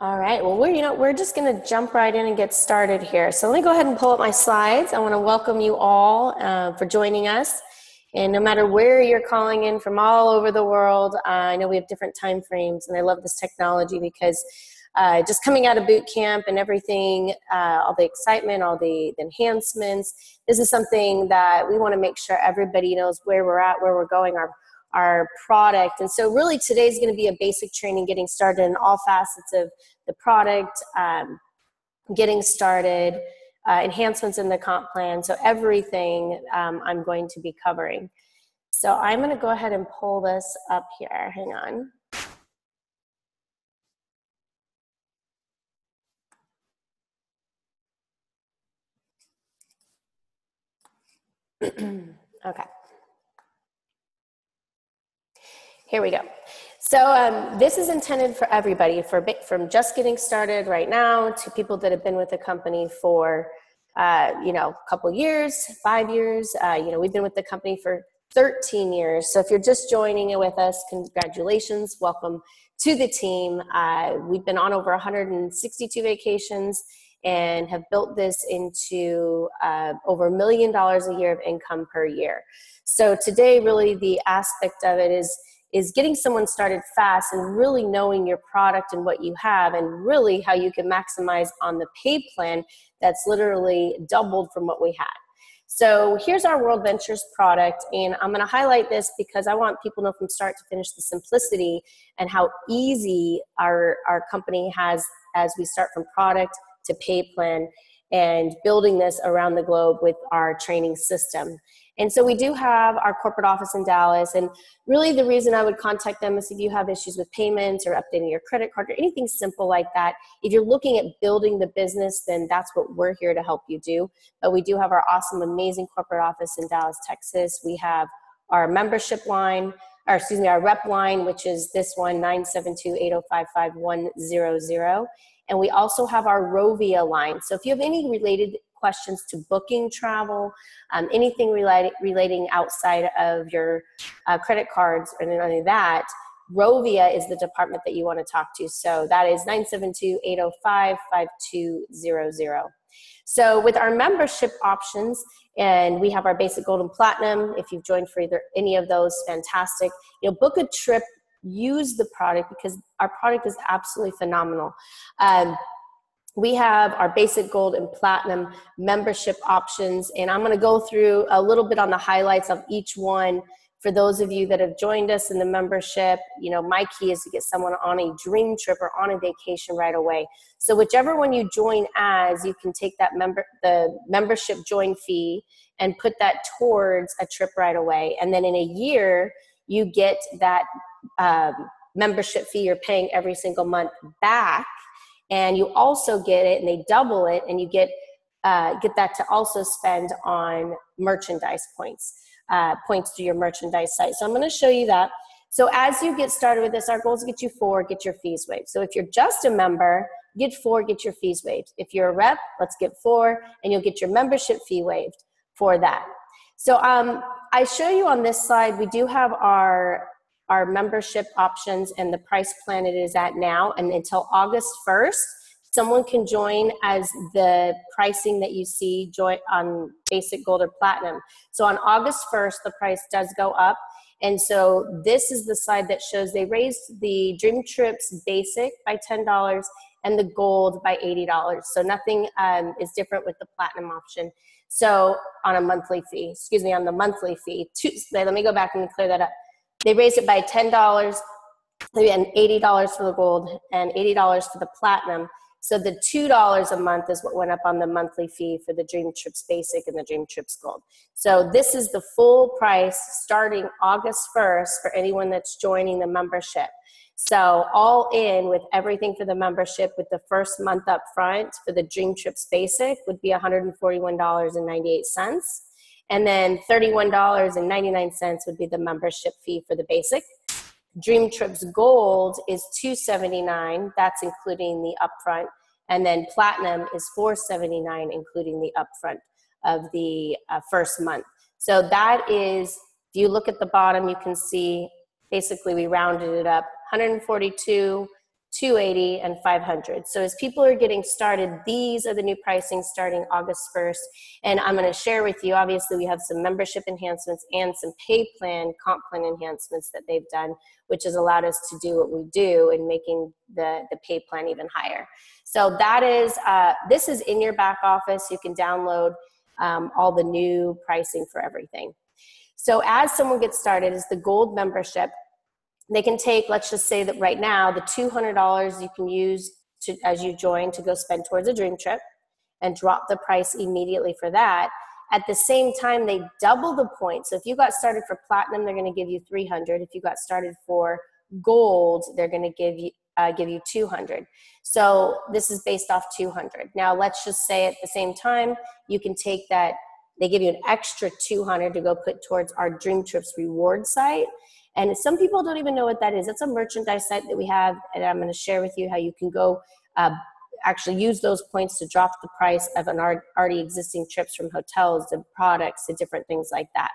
All right, well, we're just going to jump right in and get started here. So let me go ahead and pull up my slides. I want to welcome you all for joining us. And no matter where you're calling in from all over the world, I know we have different time frames, and I love this technology because just coming out of boot camp and everything, all the excitement, all the enhancements, this is something that we want to make sure everybody knows where we're at, where we're going, our product. And so really today's going to be a basic training getting started in all facets of the product, getting started, enhancements in the comp plan. So everything I'm going to be covering. So I'm going to go ahead and pull this up here. Hang on. Okay. Here we go. So this is intended for everybody, from just getting started right now to people that have been with the company for, a couple years, 5 years. We've been with the company for 13 years. So if you're just joining it with us, congratulations. Welcome to the team. We've been on over 162 vacations and have built this into over $1 million a year of income per year. So today, really the aspect of it is getting someone started fast and really knowing your product and what you have and really how you can maximize on the paid plan that's literally doubled from what we had. So here's our World Ventures product, and I'm going to highlight this because I want people to know from start to finish the simplicity and how easy our company has as we start from product to paid plan and building this around the globe with our training system. And so we do have our corporate office in Dallas, and really the reason I would contact them is if you have issues with payments or updating your credit card or anything simple like that. If you're looking at building the business, then that's what we're here to help you do. But we do have our awesome, amazing corporate office in Dallas, Texas. We have our membership line, our rep line, which is this one, 972-805-5100. And we also have our Rovia line. So if you have any related questions to booking travel, anything relating outside of your credit cards or any of that, Rovia is the department that you want to talk to. So that is 972-805-5200. So with our membership options, and we have our basic, gold, and platinum. If you've joined for either any of those, fantastic. Book a trip, use the product because our product is absolutely phenomenal. We have our basic, gold, and platinum membership options, and I'm going to go through a little bit on the highlights of each one. For those of you that have joined us in the membership, my key is to get someone on a dream trip or on a vacation right away. So whichever one you join as, you can take that the membership join fee and put that towards a trip right away. And then in a year, you get that membership fee you're paying every single month back. And you also get it, and they double it, and you get that to also spend on merchandise points to your merchandise site. So I'm going to show you that. So as you get started with this, our goal is to get you 4, get your fees waived. So if you're just a member, get 4, get your fees waived. If you're a rep, let's get 4, and you'll get your membership fee waived for that. So I show you on this slide, we do have our membership options and the price plan it is at now, and until August 1st, someone can join as the pricing that you see join on basic, gold, or platinum. So on August 1st, the price does go up. And so this is the slide that shows they raised the Dream Trips basic by $10 and the gold by $80. So nothing is different with the platinum option. So on the monthly fee, let me go back and clear that up. They raised it by $10 and $80 for the gold and $80 for the platinum. So the $2 a month is what went up on the monthly fee for the Dream Trips Basic and the Dream Trips Gold. So this is the full price starting August 1st for anyone that's joining the membership. So all in with everything for the membership with the first month up front for the Dream Trips Basic would be $141.98. And then $31.99 would be the membership fee for the basic. Dream Trips Gold is $279. That's including the upfront. And then Platinum is $479, including the upfront of the first month. So that is, if you look at the bottom, you can see basically we rounded it up, 142 $280, and $500. So as people are getting started, these are the new pricing starting August 1st. And I'm going to share with you, obviously, we have some membership enhancements and some pay plan, comp plan enhancements that they've done, which has allowed us to do what we do in making the pay plan even higher. So that is, this is in your back office. You can download all the new pricing for everything. So as someone gets started, is the gold membership. They can take, let's just say that right now, the $200 you can use to, as you join, to go spend towards a dream trip and drop the price immediately for that. At the same time, they double the points. So if you got started for platinum, they're going to give you $300. If you got started for gold, they're going to give you $200. So this is based off $200. Now let's just say at the same time, you can take that, they give you an extra $200 to go put towards our Dream Trips reward site. And some people don't even know what that is. It's a merchandise site that we have, and I'm going to share with you how you can go actually use those points to drop the price of an already existing trips, from hotels to products to different things like that.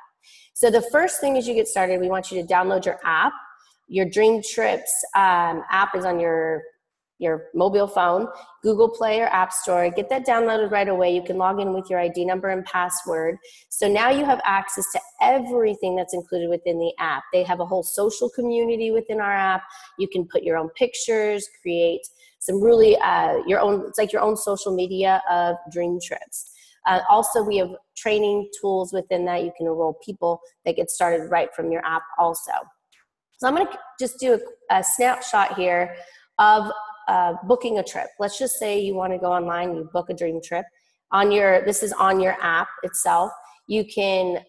So the first thing as you get started, we want you to download your app. Your Dream Trips app is on your mobile phone, Google Play or App Store. Get that downloaded right away. You can log in with your ID number and password. So now you have access to everything that's included within the app. They have a whole social community within our app. You can put your own pictures, create some really your own, it's like your own social media of Dream Trips. Also, we have training tools within that. You can enroll people that get started right from your app also. So I'm going to just do a snapshot here of booking a trip. Let's just say you want to go online, you book a dream trip. This is on your app itself. You can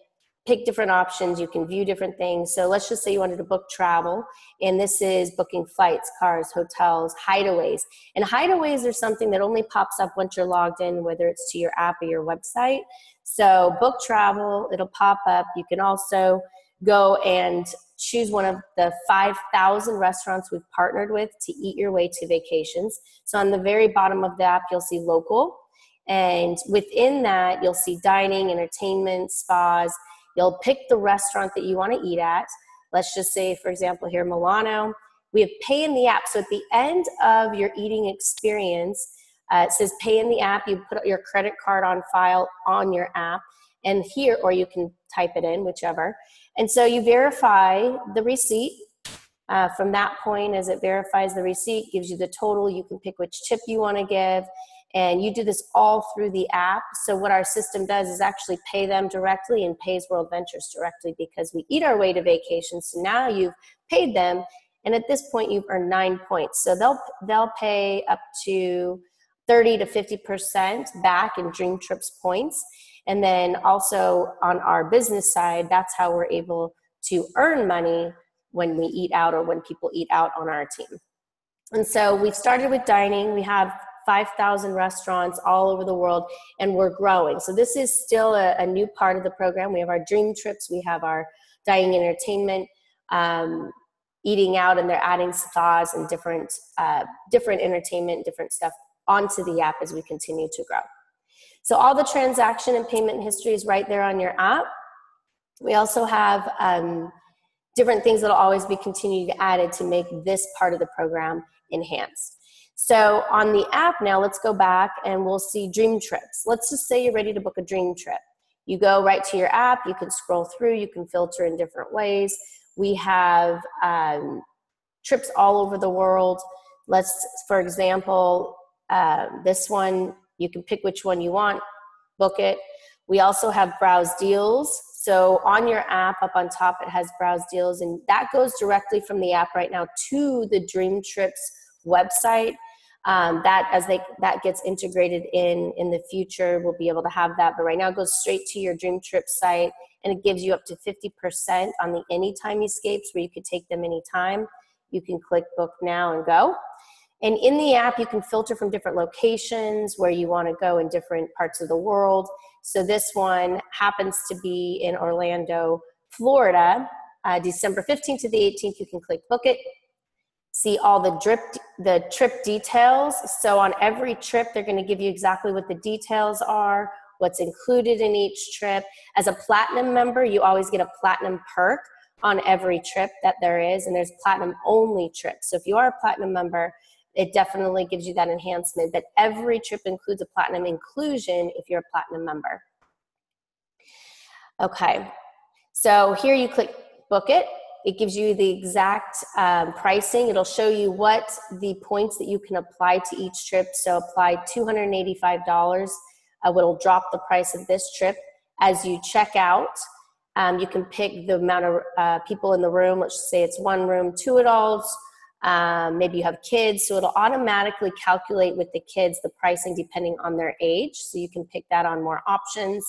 pick different options, you can view different things. So let's just say you wanted to book travel, and this is booking flights, cars, hotels, hideaways. And hideaways are something that only pops up once you're logged in, whether it's to your app or your website. So book travel, it'll pop up. You can also go and choose one of the 5,000 restaurants we've partnered with to eat your way to vacations. So on the very bottom of the app, you'll see local. And within that, you'll see dining, entertainment, spas. You'll pick the restaurant that you want to eat at. Let's just say, for example, here, Milano. We have pay in the app. So at the end of your eating experience, it says pay in the app. You put your credit card on file on your app. And here, or you can type it in, whichever. And so you verify the receipt. From that point, as it verifies the receipt, gives you the total. You can pick which tip you want to give. And you do this all through the app. So what our system does is actually pay them directly and pays World Ventures directly, because we eat our way to vacation. So now you've paid them, and at this point you've earned 9 points. So they'll pay up to 30 to 50% back in Dream Trips points. And then also on our business side, that's how we're able to earn money when we eat out or when people eat out on our team. And so we've started with dining. We have 5,000 restaurants all over the world, and we're growing. So this is still a new part of the program. We have our Dream Trips, we have our dining entertainment, eating out, and they're adding spas and different entertainment, different stuff onto the app as we continue to grow. So all the transaction and payment history is right there on your app. We also have different things that will always be continued added to make this part of the program enhanced. So on the app now, let's go back and we'll see Dream Trips. Let's just say you're ready to book a dream trip. You go right to your app, you can scroll through, you can filter in different ways. We have trips all over the world. For example, this one, you can pick which one you want, book it. We also have browse deals. So on your app, up on top, it has browse deals, and that goes directly from the app right now to the Dream Trips website. That gets integrated in the future. We'll be able to have that, but right now it goes straight to your Dream Trip site, and it gives you up to 50% on the Anytime Escapes, where you could take them anytime. You can click book now and go. And in the app, you can filter from different locations where you want to go in different parts of the world. So this one happens to be in Orlando, Florida, December 15th to the 18th. You can click book it. See all the trip details. So on every trip, they're going to give you exactly what the details are, what's included in each trip. As a platinum member, you always get a platinum perk on every trip that there is, and there's platinum only trips. So if you are a platinum member, it definitely gives you that enhancement. But every trip includes a platinum inclusion if you're a platinum member. Okay, so here you click book it. It gives you the exact pricing. It'll show you what the points that you can apply to each trip. So apply $285. It'll drop the price of this trip. As you check out, you can pick the amount of people in the room. Let's say it's one room, 2 adults. Maybe you have kids, so it'll automatically calculate with the kids the pricing depending on their age. So you can pick that on more options.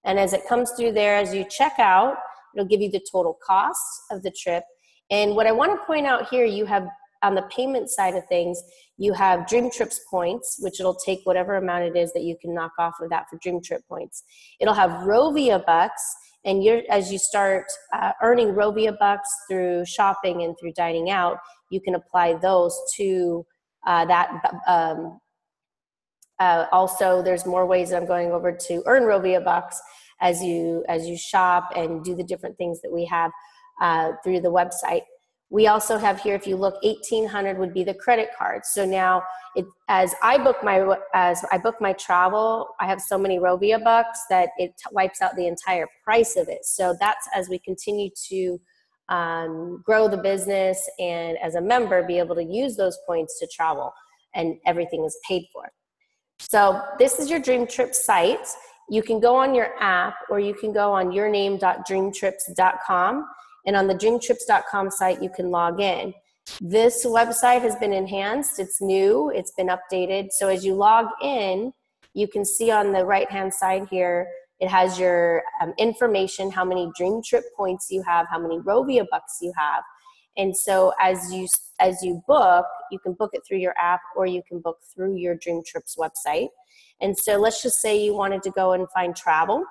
And as it comes through there, as you check out, it'll give you the total cost of the trip. And what I want to point out here, you have on the payment side of things, you have Dream Trips points, which it'll take whatever amount it is that you can knock off of that for Dream Trip points. It'll have Rovia bucks, and as you start earning Rovia bucks through shopping and through dining out, you can apply those to that. Also, there's more ways that I'm going over to earn Rovia bucks as you shop and do the different things that we have through the website. We also have here, if you look, 1,800 would be the credit card. So now, as I book my travel, I have so many Rovia bucks that it wipes out the entire price of it. So that's as we continue to grow the business and as a member be able to use those points to travel, and everything is paid for. So this is your Dream Trip site. You can go on your app, or you can go on yourname.dreamtrips.com, and on the dreamtrips.com site you can log in. This website has been enhanced. It's new. It's been updated. So as you log in, you can see on the right-hand side here, it has your information, how many Dream Trip points you have, how many Rovia bucks you have. And so as you book, you can book it through your app, or you can book through your Dream Trips website. And so let's just say you wanted to go and find travel.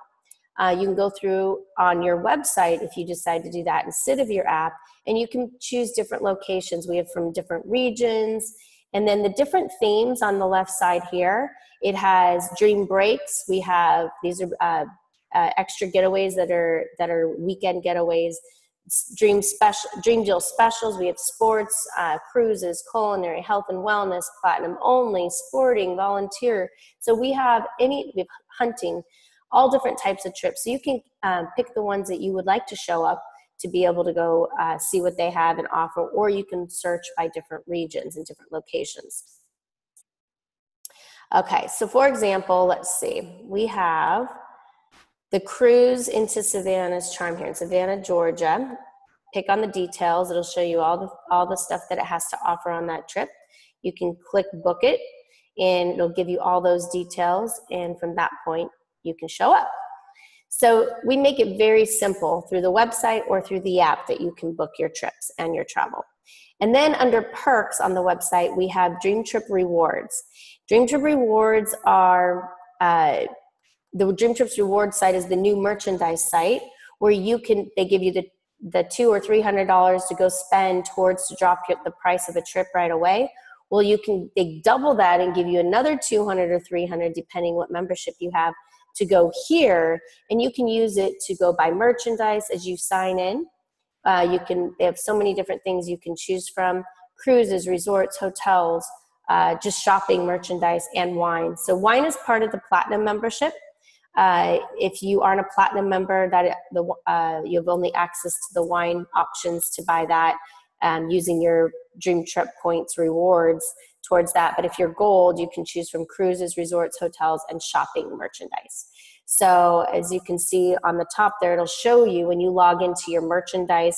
You can go through on your website if you decide to do that instead of your app, and you can choose different locations. We have from different regions, and then the different themes on the left side here. It has dream breaks. We have, these are extra getaways that are weekend getaways. Dream deal specials. We have sports, cruises, culinary, health and wellness, platinum only, sporting, volunteer. So we have hunting, all different types of trips. So you can pick the ones that you would like to show up to be able to go see what they have and offer, or you can search by different regions and different locations. Okay, so for example, let's see, we have the cruise into Savannah's Charm here in Savannah, Georgia. Pick on the details. It'll show you all the stuff that it has to offer on that trip. You can click book it, and it'll give you all those details, and from that point, you can show up. So we make it very simple through the website or through the app that you can book your trips and your travel. And then under perks on the website, we have Dream Trip Rewards. Dream Trip Rewards are the Dream Trips Reward site is the new merchandise site where they give you the $200 or $300 to go spend to drop the price of a trip right away. Well, they double that and give you another $200 or $300 depending what membership you have to go here, and you can use it to go buy merchandise as you sign in. They have so many different things you can choose from: cruises, resorts, hotels, just shopping, merchandise, and wine. So wine is part of the platinum membership. If you aren't a platinum member, you have only access to the wine options to buy that using your Dream Trip points rewards towards that. But if you're gold, you can choose from cruises, resorts, hotels, and shopping merchandise. So as you can see on the top there, it'll show you when you log into your merchandise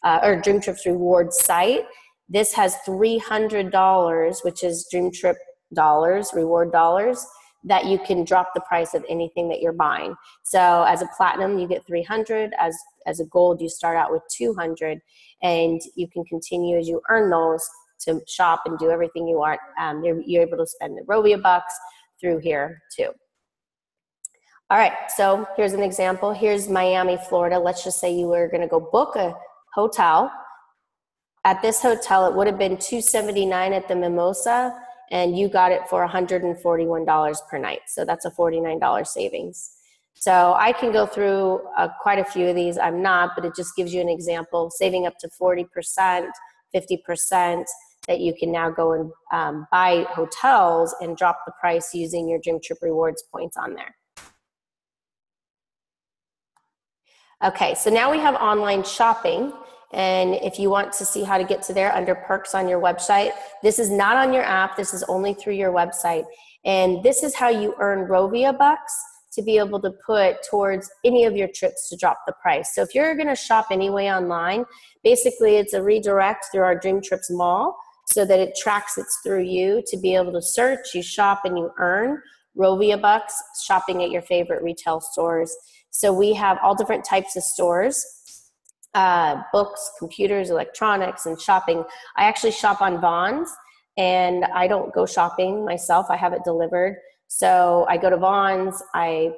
or Dream Trips reward site. This has $300, which is Dream Trip dollars, reward dollars, that you can drop the price of anything that you're buying. So as a platinum, you get $300. As a gold, you start out with $200, and you can continue as you earn those to shop and do everything you want. You're able to spend the Rovia bucks through here too. All right, so here's an example. Here's Miami, Florida. Let's just say you were gonna go book a hotel. At this hotel, it would have been $279 at the Mimosa, and you got it for $141 per night. So that's a $49 savings. So I can go through quite a few of these. I'm not, but it just gives you an example, saving up to 40%, 50%, that you can now go and buy hotels and drop the price using your Dream Trip Rewards points on there. Okay, so now we have online shopping. And if you want to see how to get to there, under perks on your website, this is not on your app, this is only through your website. And this is how you earn Rovia bucks to be able to put towards any of your trips to drop the price. So if you're gonna shop anyway online, basically it's a redirect through our Dream Trips Mall so that it tracks it's through you to be able to search, you shop, and you earn Rovia bucks shopping at your favorite retail stores. So we have all different types of stores, books, computers, electronics, and shopping. I actually shop on Vons, and I don't go shopping myself. I have it delivered. So I go to Vons, I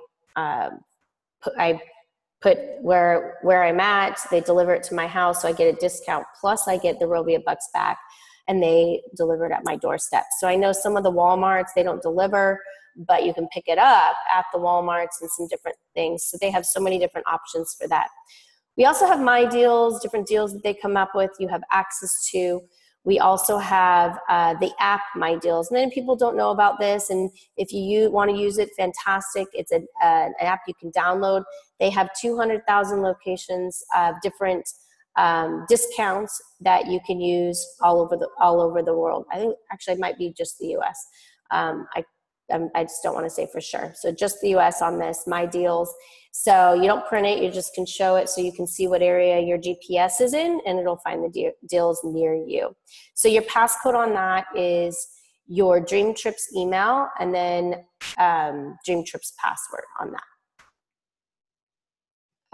put where I'm at, they deliver it to my house, so I get a discount, plus I get the Rovia bucks back, and they deliver it at my doorstep. So I know some of the Walmarts, they don't deliver, but you can pick it up at the Walmarts and some different things. So they have so many different options for that. We also have My Deals, different deals that they come up with, you have access to. We also have the app My Deals. Many people don't know about this, and if you want to use it, fantastic. It's an app you can download. They have 200,000 locations of different discounts that you can use all over the world. I think actually it might be just the U.S. I just don't want to say for sure. So just the U.S. on this, My Deals. So you don't print it, you just can show it so you can see what area your GPS is in, and it'll find the deals near you. So your passcode on that is your Dream Trips email, and then Dream Trips password on that.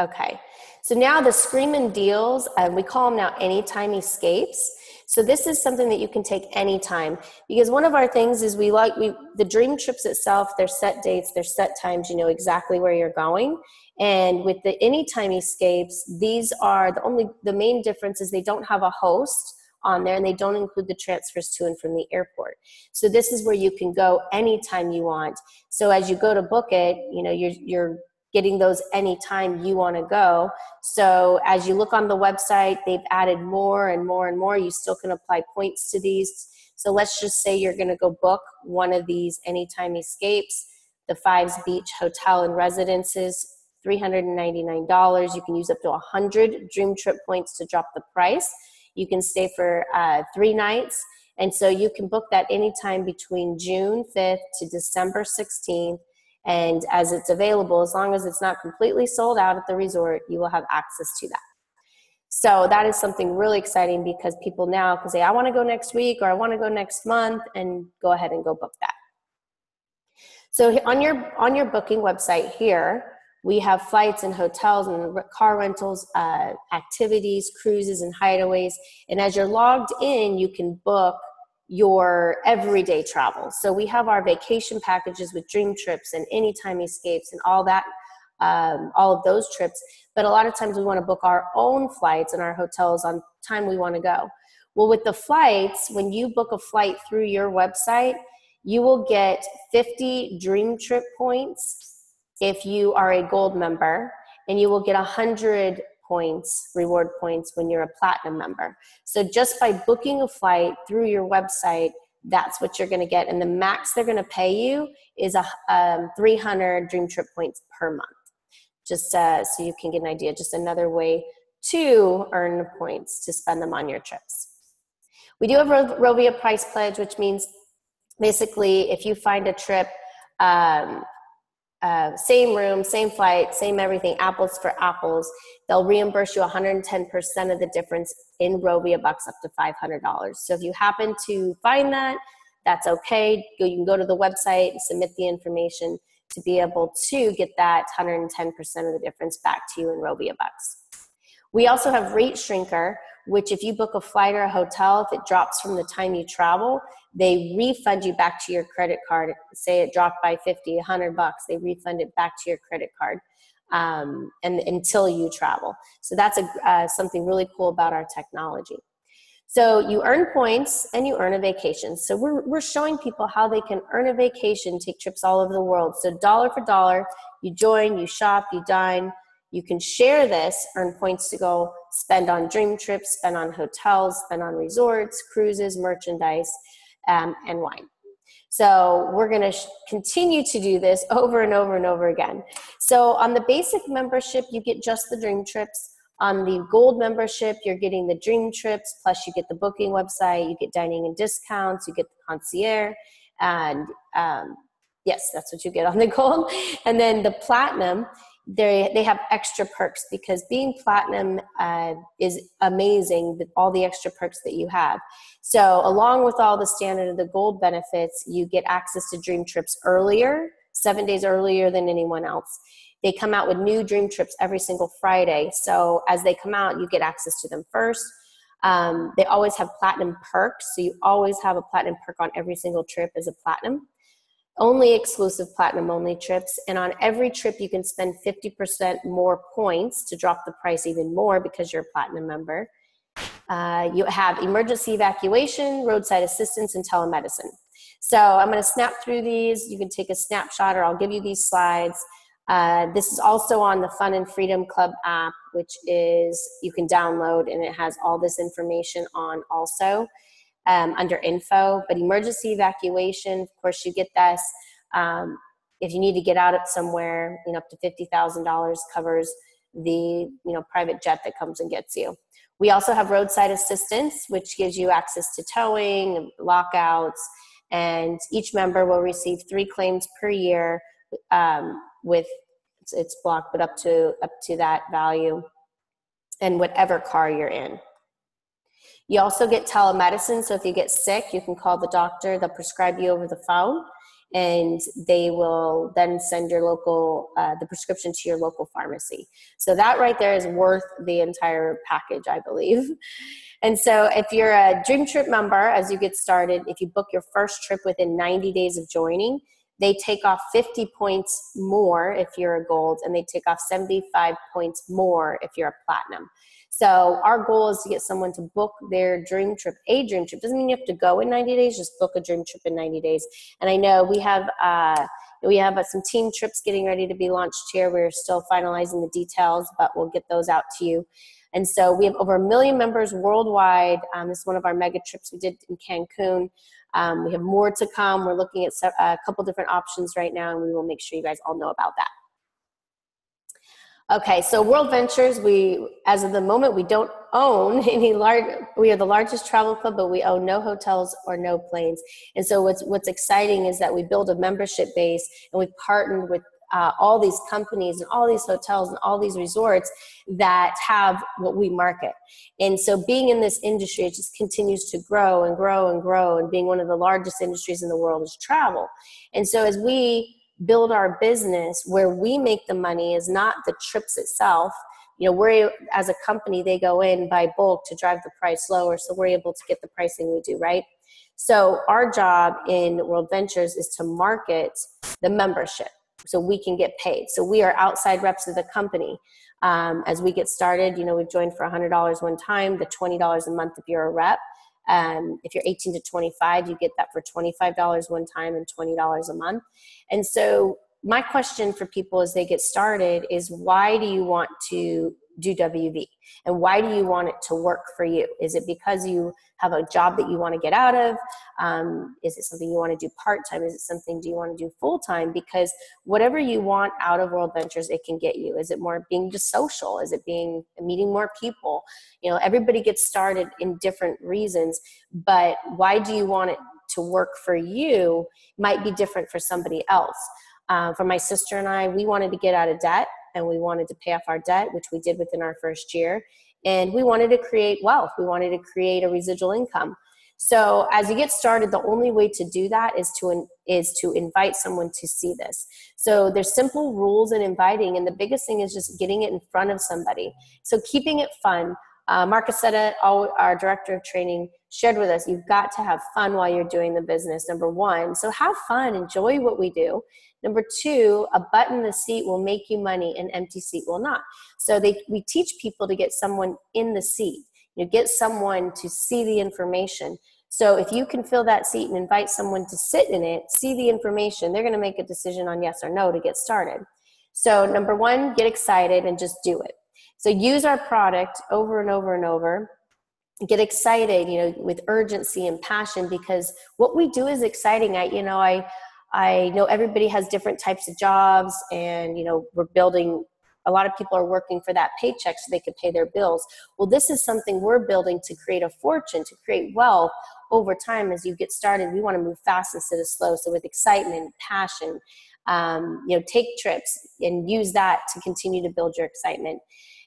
Okay, so now the Screamin' Deals, we call them now Anytime Escapes. So this is something that you can take anytime, because one of our things is the Dream Trips itself, they're set dates, they're set times, you know exactly where you're going. And with the Anytime Escapes, these are the main difference is they don't have a host on there, and they don't include the transfers to and from the airport. So this is where you can go anytime you want. So as you go to book it, you know, you're getting those anytime you want to go. So as you look on the website, they've added more and more and more. You still can apply points to these. So let's just say you're going to go book one of these Anytime Escapes, the Fives Beach Hotel and Residences, $399. You can use up to 100 Dream Trip points to drop the price. You can stay for 3 nights. And so you can book that anytime between June 5th to December 16th. And as it's available, as long as it's not completely sold out at the resort, you will have access to that. So that is something really exciting, because people now can say, I want to go next week, or I want to go next month, and go ahead and go book that. So on your booking website here, we have flights and hotels and car rentals, activities, cruises, and hideaways. And as you're logged in, you can book your everyday travel. So we have our vacation packages with Dream Trips and Anytime Escapes and all that, all of those trips. But a lot of times we want to book our own flights and our hotels on time we want to go. Well, with the flights, when you book a flight through your website, you will get 50 Dream Trip points if you are a gold member, and you will get 100 points, reward points, when you're a platinum member. So just by booking a flight through your website, that's what you're going to get. And the max they're going to pay you is 300 Dream Trip points per month. Just so you can get an idea, just another way to earn points to spend them on your trips. We do have Rovia Price Pledge, which means basically if you find a trip, same room, same flight, same everything, apples for apples, they'll reimburse you 110% of the difference in Rovia bucks up to $500. So if you happen to find that, that's okay. You can go to the website and submit the information to be able to get that 110% of the difference back to you in Rovia bucks. We also have Rate Shrinker, which if you book a flight or a hotel, if it drops from the time you travel, they refund you back to your credit card. Say it dropped by 50, 100 bucks, they refund it back to your credit card and until you travel. So that's something really cool about our technology. So you earn points and you earn a vacation. So we're showing people how they can earn a vacation, take trips all over the world. So dollar for dollar, you join, you shop, you dine, You can share this, earn points to go spend on dream trips, spend on hotels, spend on resorts, cruises, merchandise, and wine. So we're going to continue to do this over and over and over again. So on the basic membership, you get just the dream trips. On the gold membership, you're getting the dream trips, plus you get the booking website, you get dining and discounts, you get the concierge, and yes, that's what you get on the gold. And then the platinum, they have extra perks, because being platinum is amazing, all the extra perks that you have. So along with all the standard of the gold benefits, you get access to dream trips earlier, 7 days earlier than anyone else. They come out with new dream trips every single Friday. So as they come out, you get access to them first. They always have platinum perks. So you always have a platinum perk on every single trip as a platinum. Only exclusive platinum only trips. And on every trip, you can spend 50% more points to drop the price even more because you're a platinum member. You have emergency evacuation, roadside assistance, and telemedicine. So I'm going to snap through these. You can take a snapshot, or I'll give you these slides. This is also on the Fun and Freedom Club app, which is you can download, and it has all this information on also under info. But emergency evacuation, of course, you get this. If you need to get out of somewhere, up to $50,000 covers the private jet that comes and gets you. We also have roadside assistance, which gives you access to towing, lockouts, and each member will receive 3 claims per year. With it's blocked, but up to that value, and whatever car you're in. You also get telemedicine, so if you get sick, you can call the doctor. They'll prescribe you over the phone, and they will then send your local the prescription to your local pharmacy. So that right there is worth the entire package, I believe. And so if you're a Dream Trip member, as you get started, if you book your first trip within 90 days of joining, they take off 50 points more if you're a gold, and they take off 75 points more if you're a platinum. So our goal is to get someone to book their dream trip, a dream trip. Doesn't mean you have to go in 90 days, just book a dream trip in 90 days. And I know we have some team trips getting ready to be launched here. We're still finalizing the details, but we'll get those out to you. And so we have over 1 million members worldwide. This is one of our mega trips we did in Cancun. We have more to come. We're looking at a couple different options right now, and we will make sure you guys all know about that. Okay, so World Ventures, as of the moment, we don't own any we are the largest travel club, but we own no hotels or no planes. And so what's exciting is that we build a membership base, and we've partnered with all these companies and all these hotels and all these resorts that have what we market. And so being in this industry, it just continues to grow and grow and grow. And being one of the largest industries in the world is travel. And so as we build our business, where we make the money is not the trips itself. We're, as a company, they go in by bulk to drive the price lower. So we're able to get the pricing we do, right? So our job in World Ventures is to market the membership, so we can get paid. So we are outside reps of the company. As we get started, we've joined for $100 one time, the $20 a month if you're a rep. If you're 18 to 25, you get that for $25 one time and $20 a month. And so my question for people as they get started is, why do you want to do WV? And why do you want it to work for you? Is it because you have a job that you want to get out of? Is it something you want to do part-time? Is it something do you want to do full-time? Because whatever you want out of World Ventures, it can get you. Is it more being just social? Is it meeting more people? Everybody gets started in different reasons, but why do you want it to work for you might be different for somebody else. For my sister and I, we wanted to get out of debt, and we wanted to pay off our debt, which we did within our first year. And we wanted to create wealth. We wanted to create a residual income. So as you get started, the only way to do that is to invite someone to see this. So there's simple rules in inviting, and the biggest thing is just getting it in front of somebody. So keeping it fun. Mark Aceta, our director of training, shared with us, you've got to have fun while you're doing the business, number one. So have fun, enjoy what we do. Number two, a butt in the seat will make you money, an empty seat will not. So we teach people to get someone in the seat, get someone to see the information. So if you can fill that seat and invite someone to sit in it, see the information, they're going to make a decision on yes or no to get started. So number one, get excited and just do it. So use our product over and over and over. Get excited, with urgency and passion, because what we do is exciting. I know everybody has different types of jobs, and, we're building, a lot of people are working for that paycheck so they could pay their bills. Well, this is something we're building to create a fortune, to create wealth over time. As you get started, we want to move fast instead of slow. So with excitement, passion, take trips and use that to continue to build your excitement.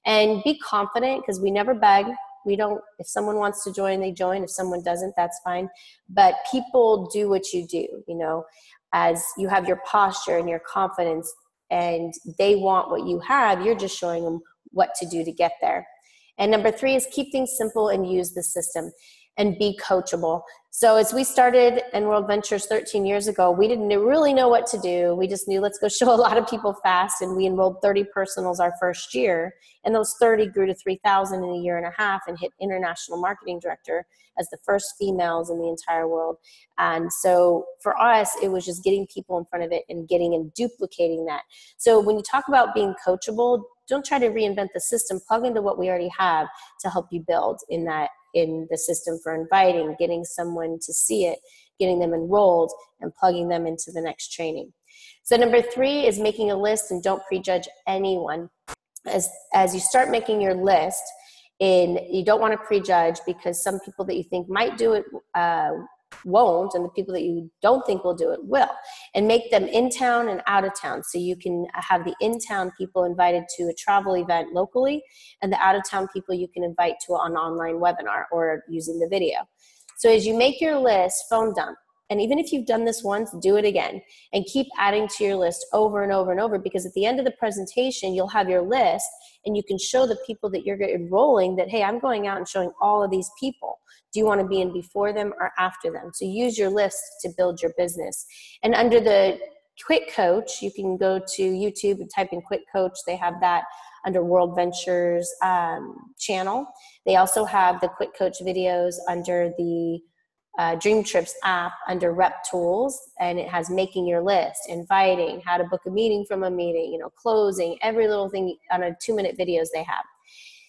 And be confident, because we never beg. We don't, if someone wants to join, they join. If someone doesn't, that's fine. But people do what you do, as you have your posture and your confidence, and they want what you have, you're just showing them what to do to get there. And number three is keep things simple and use the system, and be coachable. So as we started in World Ventures 13 years ago, we didn't really know what to do. We just knew, let's go show a lot of people fast. And we enrolled 30 personals our first year. And those 30 grew to 3,000 in a year and a half, and hit international marketing director as the first females in the entire world. And so for us, it was just getting people in front of it and getting and duplicating that. So when you talk about being coachable, don't try to reinvent the system. Plug into what we already have to help you build in the system for inviting, getting someone to see it, getting them enrolled, and plugging them into the next training. So number three is making a list, and don't prejudge anyone. As you start making your list, you don't want to prejudge, because some people that you think might do it won't, and the people that you don't think will do it will. And make them in town and out of town, so you can have the in-town people invited to a travel event locally, and the out-of-town people you can invite to an online webinar or using the video. So as you make your list, phone dump. And even if you've done this once, do it again, and keep adding to your list over and over and over, because at the end of the presentation, you'll have your list, and you can show the people that you're enrolling that, hey, I'm going out and showing all of these people. Do you want to be in before them or after them? So use your list to build your business. And under the Quick Coach, you can go to YouTube and type in Quick Coach. They have that under World Ventures channel. They also have the Quick Coach videos under the Dream Trips app under Rep Tools, and it has making your list, inviting, how to book a meeting from a meeting, closing, every little thing on a 2-minute videos they have.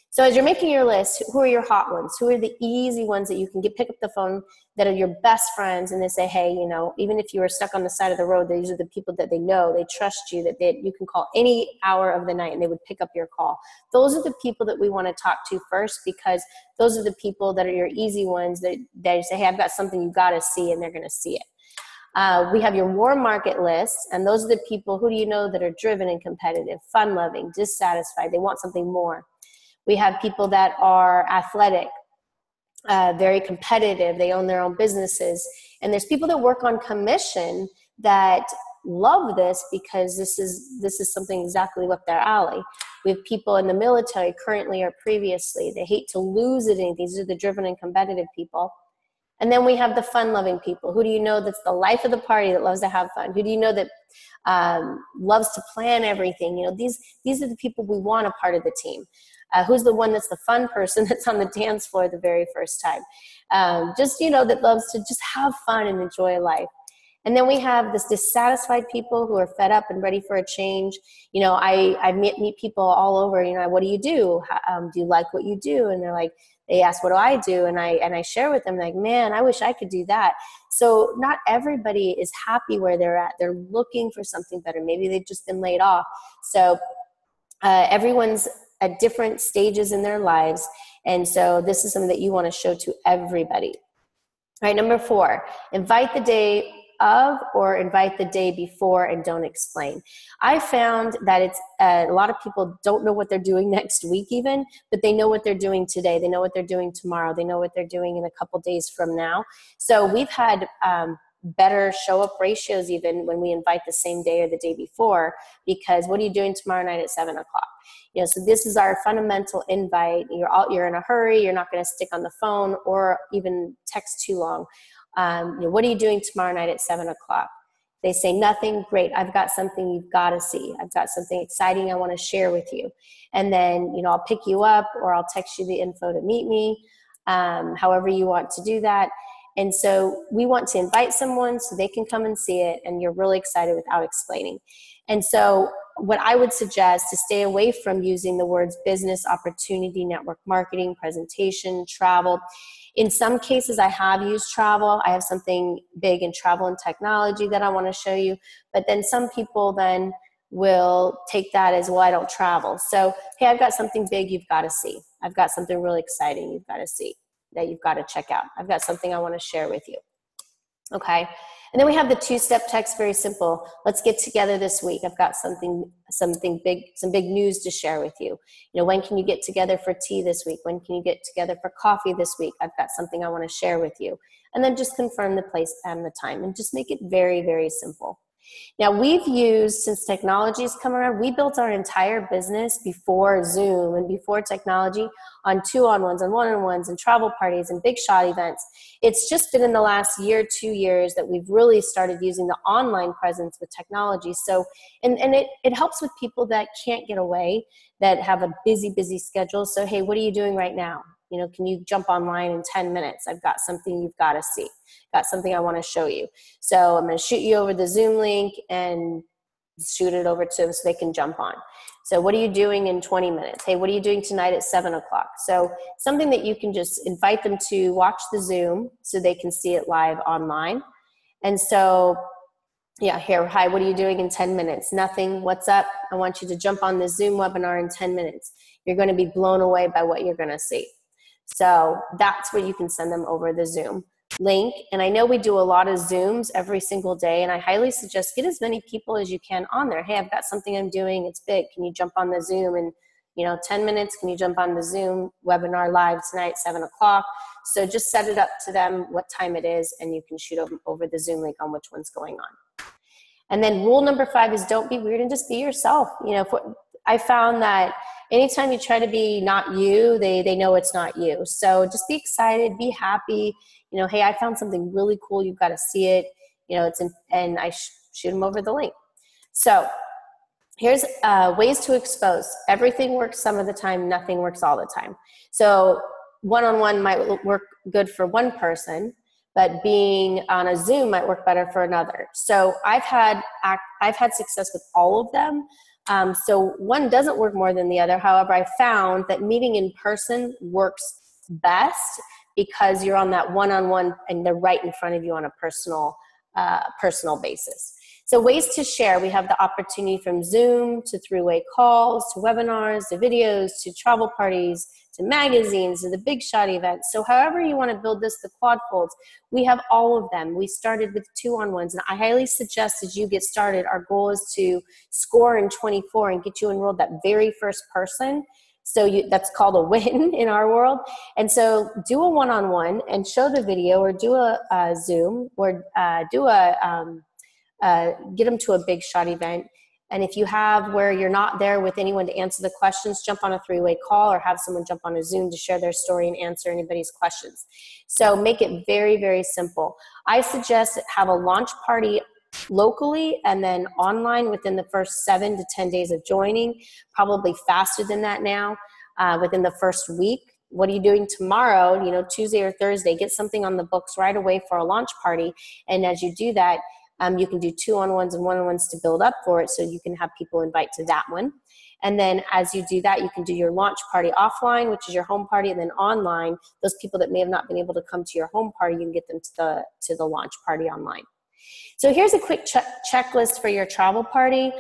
So as you're making your list, who are your hot ones? Who are the easy ones that you can pick up the phone, that are your best friends, and they say, hey, even if you were stuck on the side of the road, these are the people that they know, they trust you, that you can call any hour of the night and they would pick up your call. Those are the people that we want to talk to first, because those are the people that are your easy ones that they say, hey, I've got something you got to see, and they're going to see it. We have your warm market list, and those are the people, who do you know, that are driven and competitive, fun-loving, dissatisfied, they want something more. We have people that are athletic, very competitive, they own their own businesses. And there's people that work on commission that love this, because this is something exactly up their alley. We have people in the military currently or previously. They hate to lose anything. These are the driven and competitive people. And then we have the fun-loving people. Who do you know that's the life of the party, that loves to have fun? Who do you know that loves to plan everything? These are the people we want a part of the team. Who's the one that's the fun person that's on the dance floor the very first time? That loves to just have fun and enjoy life. And then we have this dissatisfied people who are fed up and ready for a change. I meet people all over, what do you do? Do you like what you do? And they ask, what do I do? And I share with them, like, man, I wish I could do that. So not everybody is happy where they're at. They're looking for something better. Maybe they've just been laid off. So everyone's at different stages in their lives. And so this is something that you want to show to everybody. All right, number 4, invite the day of or invite the day before, and don't explain. I found that it's a lot of people don't know what they're doing next week even, but they know what they're doing today. They know what they're doing tomorrow. They know what they're doing in a couple days from now. So we've had better show up ratios even when we invite the same day or the day before, because what are you doing tomorrow night at 7 o'clock? So this is our fundamental invite. You're in a hurry. You're not going to stick on the phone or even text too long. What are you doing tomorrow night at 7 o'clock? They say nothing. Great. I've got something you've got to see. I've got something exciting I want to share with you. And then, I'll pick you up, or I'll text you the info to meet me, however you want to do that. And so we want to invite someone so they can come and see it, and you're really excited without explaining. And so what I would suggest is stay away from using the words business, opportunity, network marketing, presentation, travel. In some cases, I have used travel. I have something big in travel and technology that I want to show you. But then some people then will take that as, well, I don't travel. So, hey, I've got something big you've got to see. I've got something really exciting you've got to see, that you've got to check out. I've got something I want to share with you. Okay. And then we have the two-step text, very simple. Let's get together this week. I've got something big, some big news to share with you. You know, when can you get together for tea this week? When can you get together for coffee this week? I've got something I want to share with you. And then just confirm the place and the time, and just make it very, very simple. Now, we've used, since technology's come around, we built our entire business before Zoom and before technology on two-on-ones and one-on-ones and travel parties and big shot events. It's just been in the last year, 2 years, that we've really started using the online presence with technology. So, and it helps with people that can't get away, that have a busy schedule. So, hey, what are you doing right now? You know, can you jump online in 10 minutes? I've got something you've got to see. Got something I want to show you. So I'm going to shoot you over the Zoom link and shoot it over to them so they can jump on. So what are you doing in 20 minutes? Hey, what are you doing tonight at 7 o'clock? So something that you can just invite them to watch the Zoom so they can see it live online. And so, yeah, here, hi, what are you doing in 10 minutes? Nothing. What's up? I want you to jump on the Zoom webinar in 10 minutes. You're going to be blown away by what you're going to see. So that's where you can send them over the Zoom link. And I know we do a lot of Zooms every single day, and I highly suggest get as many people as you can on there. Hey, I've got something I'm doing. It's big. Can you jump on the Zoom in, 10 minutes? Can you jump on the Zoom webinar live tonight, 7 o'clock? So just set it up to them what time it is, and you can shoot over the Zoom link on which one's going on. And then rule number 5 is don't be weird and just be yourself. I found that anytime you try to be not you, they know it's not you. So just be excited, be happy. Hey, I found something really cool. You've got to see it. And I shoot them over the link. So here's ways to expose. Everything works some of the time. Nothing works all the time. So one-on-one might work good for one person, but being on a Zoom might work better for another. So I've had success with all of them. So one doesn't work more than the other. However, I found that meeting in person works best because you're on that one-on-one and they're right in front of you on a personal basis. So ways to share, we have the opportunity from Zoom to three-way calls, to webinars, to videos, to travel parties, to magazines, to the big shot events. So however you want to build this, the quad folds, we have all of them. We started with two-on-ones, and I highly suggest as you get started, our goal is to score in 24 and get you enrolled that very first person. So that's called a win in our world. And so do a one-on-one and show the video, or do a Zoom, or get them to a big shot event. And if you have where you're not there with anyone to answer the questions, jump on a three-way call or have someone jump on a Zoom to share their story and answer anybody's questions. So make it very, very simple. I suggest have a launch party locally and then online within the first 7 to 10 days of joining, probably faster than that now, within the first week. What are you doing tomorrow, Tuesday or Thursday? Get something on the books right away for a launch party. And as you do that, you can do two-on-ones and one-on-ones to build up for it so you can have people invite to that one. And then as you do that, you can do your launch party offline, which is your home party, and then online, those people that may have not been able to come to your home party, you can get them to the launch party online. So here's a quick checklist for your travel party.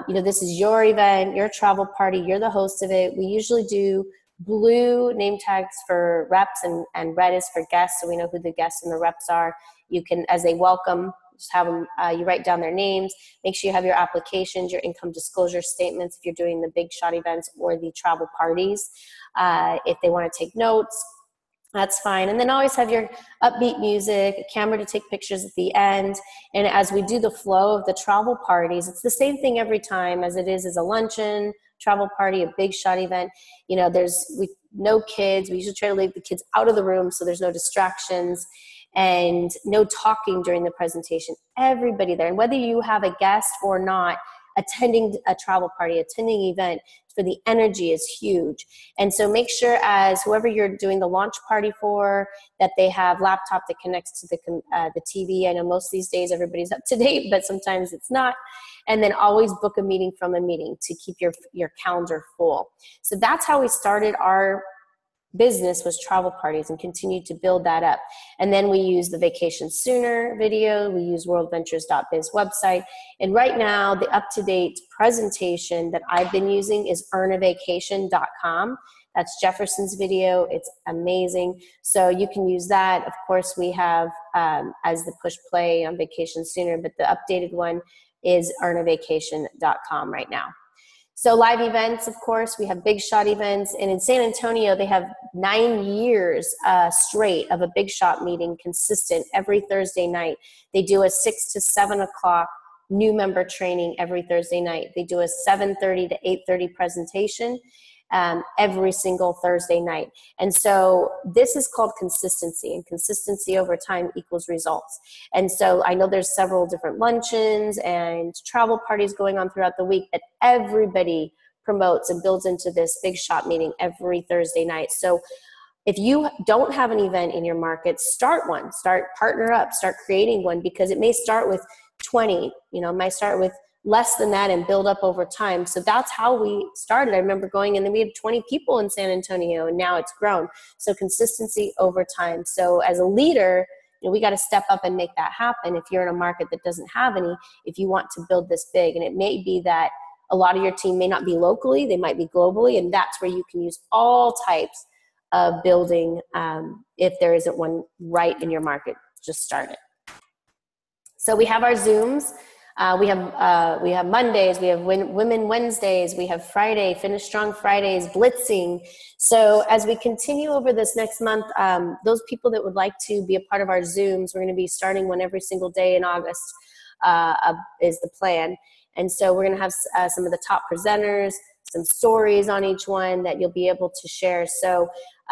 This is your event, your travel party, you're the host of it. We usually do blue name tags for reps and red is for guests, so we know who the guests and the reps are. You can, as they welcome, just have them, you write down their names. Make sure you have your applications, your income disclosure statements if you're doing the big shot events or the travel parties. If they want to take notes, that's fine. And then always have your upbeat music, a camera to take pictures at the end. And as we do the flow of the travel parties, it's the same thing every time as it is as a luncheon, travel party, a big shot event. There's no kids. We usually try to leave the kids out of the room so there's no distractions, and no talking during the presentation. Everybody there. And whether you have a guest or not, attending a travel party, attending an event, for the energy is huge. And so make sure, as whoever you're doing the launch party for, that they have laptop that connects to the TV. I know most of these days everybody's up to date, but sometimes it's not. And then always book a meeting from a meeting to keep your calendar full. So that's how we started our business, was travel parties, and continued to build that up. And then we use the Vacation Sooner video, we use worldventures.biz website, and right now the up-to-date presentation that I've been using is earnavacation.com. That's Jefferson's video. It's amazing. So you can use that. Of course, we have as the push play on Vacation Sooner, but the updated one is earnavacation.com right now. So live events, of course, we have big shot events. And in San Antonio, they have 9 years straight of a big shot meeting, consistent every Thursday night. They do a 6 to 7 o'clock new member training every Thursday night. They do a 7:30 to 8:30 presentation every single Thursday night. And so this is called consistency, and consistency over time equals results. And so I know there's several different luncheons and travel parties going on throughout the week that everybody promotes and builds into this big shot meeting every Thursday night. So if you don't have an event in your market, start one, partner up, start creating one, because it may start with 20, it might start with less than that and build up over time. So that's how we started. I remember going, and then we had 20 people in San Antonio, and now it's grown. So consistency over time. So as a leader, we got to step up and make that happen. If you're in a market that doesn't have any, if you want to build this big, and it may be that a lot of your team may not be locally, they might be globally, and that's where you can use all types of building. If there isn't one right in your market, just start it. So we have our Zooms. We have Mondays, we have Women Wednesdays, we have Friday, Finish Strong Fridays, blitzing. So as we continue over this next month, those people that would like to be a part of our Zooms, we're going to be starting one every single day in August is the plan. And so we're going to have some of the top presenters, some stories on each one that you'll be able to share. So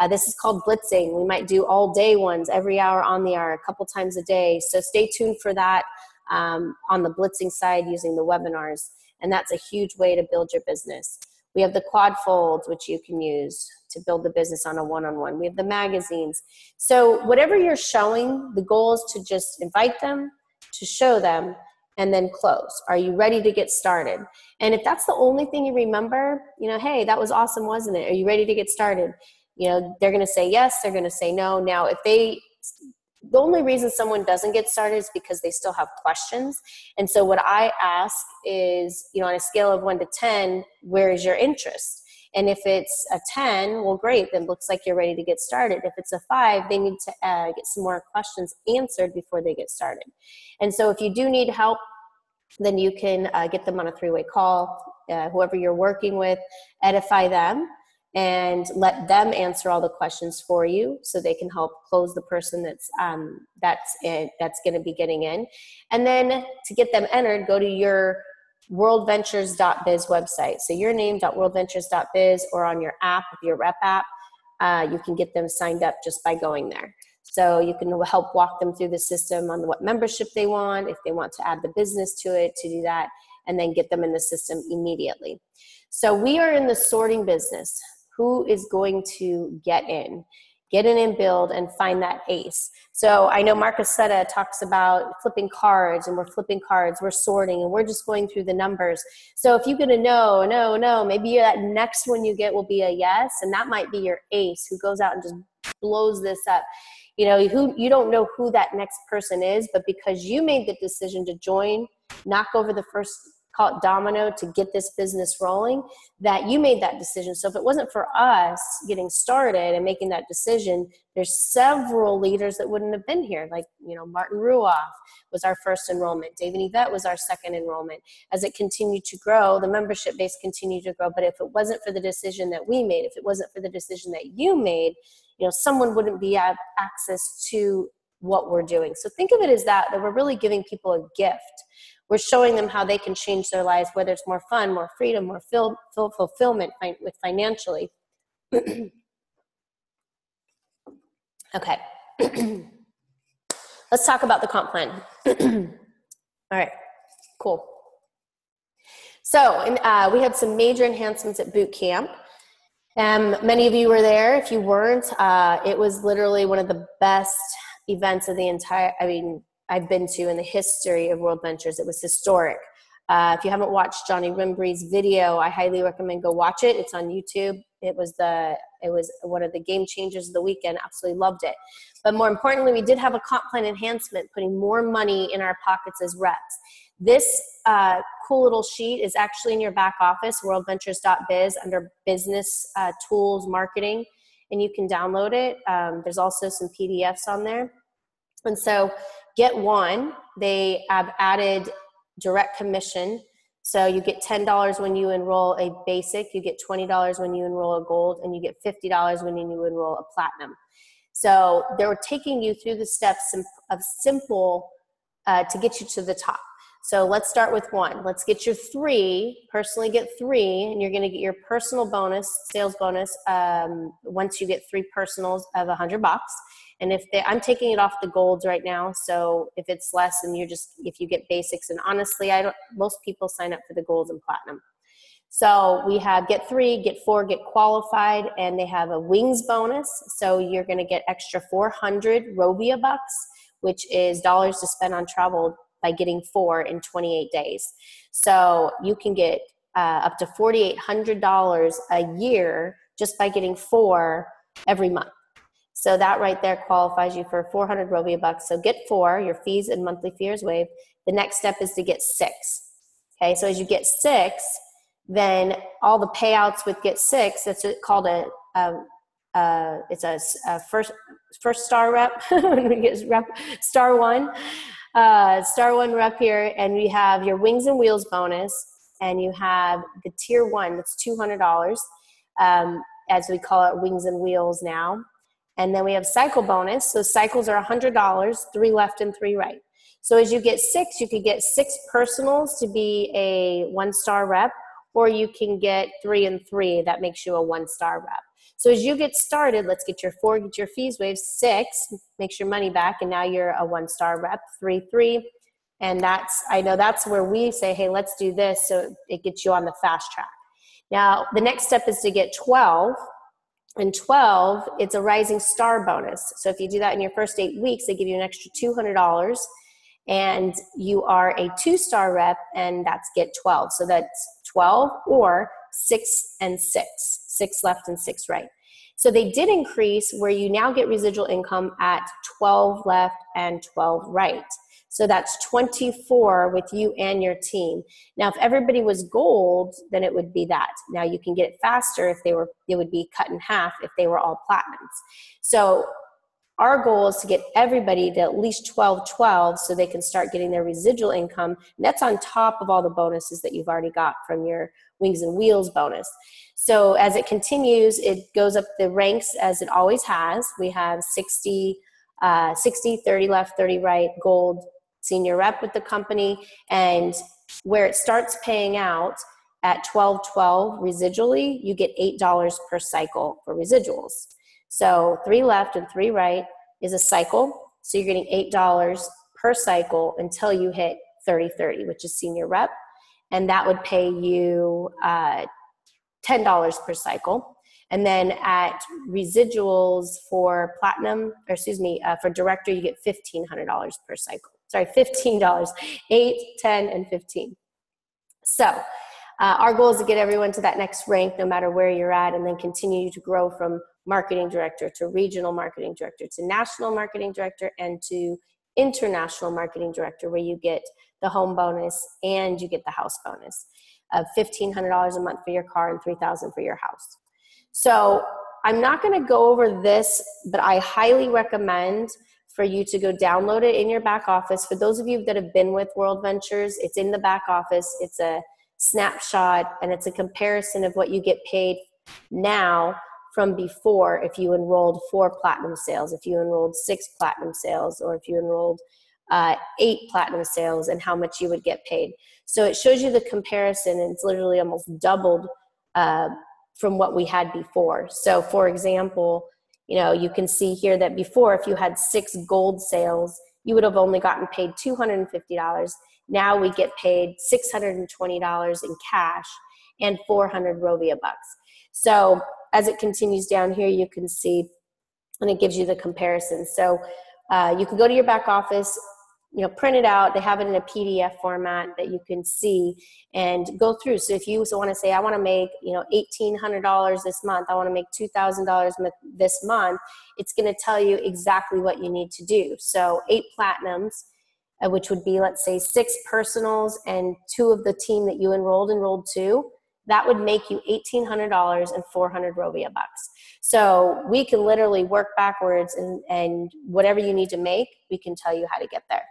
this is called blitzing. We might do all day ones, every hour on the hour, a couple times a day. So stay tuned for that. On the blitzing side, using the webinars, and that's a huge way to build your business. We have the quad folds, which you can use to build the business on a one-on-one. We have the magazines. So whatever you're showing, the goal is to just invite them, to show them, and then close. Are you ready to get started? And if that's the only thing you remember, hey, that was awesome, wasn't it? Are you ready to get started? They're going to say yes, they're going to say no. Now, the only reason someone doesn't get started is because they still have questions. And so what I ask is, on a scale of 1 to 10, where is your interest? And if it's a 10, well, great, then it looks like you're ready to get started. If it's a 5, they need to get some more questions answered before they get started. And so if you do need help, then you can get them on a 3-way call, whoever you're working with, edify them, and let them answer all the questions for you, so they can help close the person that's going to be getting in. And then to get them entered, go to your worldventures.biz website. So your name.worldventures.biz, or on your app, your rep app, you can get them signed up just by going there. So you can help walk them through the system on what membership they want, if they want to add the business to it, to do that, and then get them in the system immediately. So we are in the sorting business. Who is going to get in and build and find that ace? So I know Marcus Setta talks about flipping cards, and we're flipping cards, we're sorting, and we're just going through the numbers. So if you get a no, maybe that next one you get will be a yes, and that might be your ace who goes out and just blows this up. You don't know who that next person is, but because you made the decision to join, knock over the first, call it domino, to get this business rolling, that you made that decision. So if it wasn't for us getting started and making that decision, there's several leaders that wouldn't have been here. Like, Martin Ruoff was our first enrollment. Dave and Yvette was our second enrollment. As it continued to grow, the membership base continued to grow. But if it wasn't for the decision that we made, if it wasn't for the decision that you made, someone wouldn't be have access to what we're doing. So think of it as that we're really giving people a gift. We're showing them how they can change their lives, whether it's more fun, more freedom, more fulfillment with financially. Okay. Let's talk about the comp plan. All right, cool. So we had some major enhancements at boot camp. Many of you were there. If you weren't, it was literally one of the best events of the entire, I've been to in the history of World Ventures. It was historic. If you haven't watched Johnny Rimbree's video, I highly recommend go watch it. It's on YouTube. It was one of the game changers of the weekend. Absolutely loved it. But more importantly, we did have a comp plan enhancement, putting more money in our pockets as reps. This cool little sheet is actually in your back office, worldventures.biz, under business tools, marketing, and you can download it. There's also some PDFs on there. And so get one. They have added direct commission. So you get $10 when you enroll a basic, you get $20 when you enroll a gold, and you get $50 when you enroll a platinum. So they're taking you through the steps of simple to get you to the top. So let's start with one. Let's get your three, personally get three, and you're gonna get your personal bonus, sales bonus, once you get 3 personals of $100. And I'm taking it off the golds right now, so if it's less, and if you get basics, and honestly, most people sign up for the golds and platinum. So we have get 3, get 4, get qualified, and they have a wings bonus. So you're gonna get extra 400 Rovia bucks, which is dollars to spend on travel by getting 4 in 28 days. So you can get up to $4,800 a year just by getting 4 every month. So that right there qualifies you for 400 Rovia bucks. So get 4, your fees and monthly fees waived. The next step is to get 6. Okay, so as you get 6, then all the payouts with get 6, that's called it's a first star rep. When we get rep star 1. Star 1 rep here, and we have your wings and wheels bonus, and you have the tier 1, that's $200, as we call it, wings and wheels now. And then we have cycle bonus. So cycles are $100, 3 left and 3 right. So as you get 6, you could get 6 personals to be a 1-star rep, or you can get 3 and 3. That makes you a 1-star rep. So as you get started, let's get your 4, get your fees waived. 6 makes your money back, and now you're a 1-star rep. 3, 3, and I know that's where we say, hey, let's do this, so it gets you on the fast track. Now the next step is to get 12. And 12, it's a rising star bonus. So if you do that in your first 8 weeks, they give you an extra $200, and you are a 2-star rep, and that's get 12. So that's 12 or 6 and 6, 6 left and 6 right. So they did increase where you now get residual income at 12 left and 12 right. So that's 24 with you and your team. Now, if everybody was gold, then it would be that. Now you can get it faster if it would be cut in half if they were all platinums. So our goal is to get everybody to at least 12 so they can start getting their residual income. And that's on top of all the bonuses that you've already got from your wings and wheels bonus. So as it continues, it goes up the ranks as it always has. We have 60, 30 left, 30 right, gold, senior rep with the company, and where it starts paying out at 12 residually, you get $8 per cycle for residuals. So 3 left and 3 right is a cycle, so you're getting $8 per cycle until you hit 30, which is senior rep, and that would pay you $10 per cycle. And then at residuals for platinum, for director, you get $1,500 per cycle. Sorry, $15, 8, 10, and 15. So our goal is to get everyone to that next rank, no matter where you're at, and then continue to grow from marketing director to regional marketing director to national marketing director and to international marketing director, where you get the home bonus and you get the house bonus of $1,500 a month for your car and $3,000 for your house. So I'm not going to go over this, but I highly recommend for you to go download it in your back office. For those of you that have been with World Ventures, it's in the back office. It's a snapshot, and it's a comparison of what you get paid now from before if you enrolled 4 platinum sales, if you enrolled 6 platinum sales, or if you enrolled 8 platinum sales, and how much you would get paid. So it shows you the comparison, and it's literally almost doubled from what we had before. So for example, you can see here that before, if you had 6 gold sales, you would have only gotten paid $250. Now we get paid $620 in cash and 400 Rovia bucks. So as it continues down here, you can see, and it gives you the comparison. So you can go to your back office, print it out. They have it in a PDF format that you can see and go through. So if you want to say, I want to make, $1,800 this month, I want to make $2,000 this month, it's going to tell you exactly what you need to do. So 8 platinums, which would be, let's say, 6 personals and 2 of the team that you enrolled 2. That would make you $1,800 and 400 Rovia bucks. So we can literally work backwards, and whatever you need to make, we can tell you how to get there.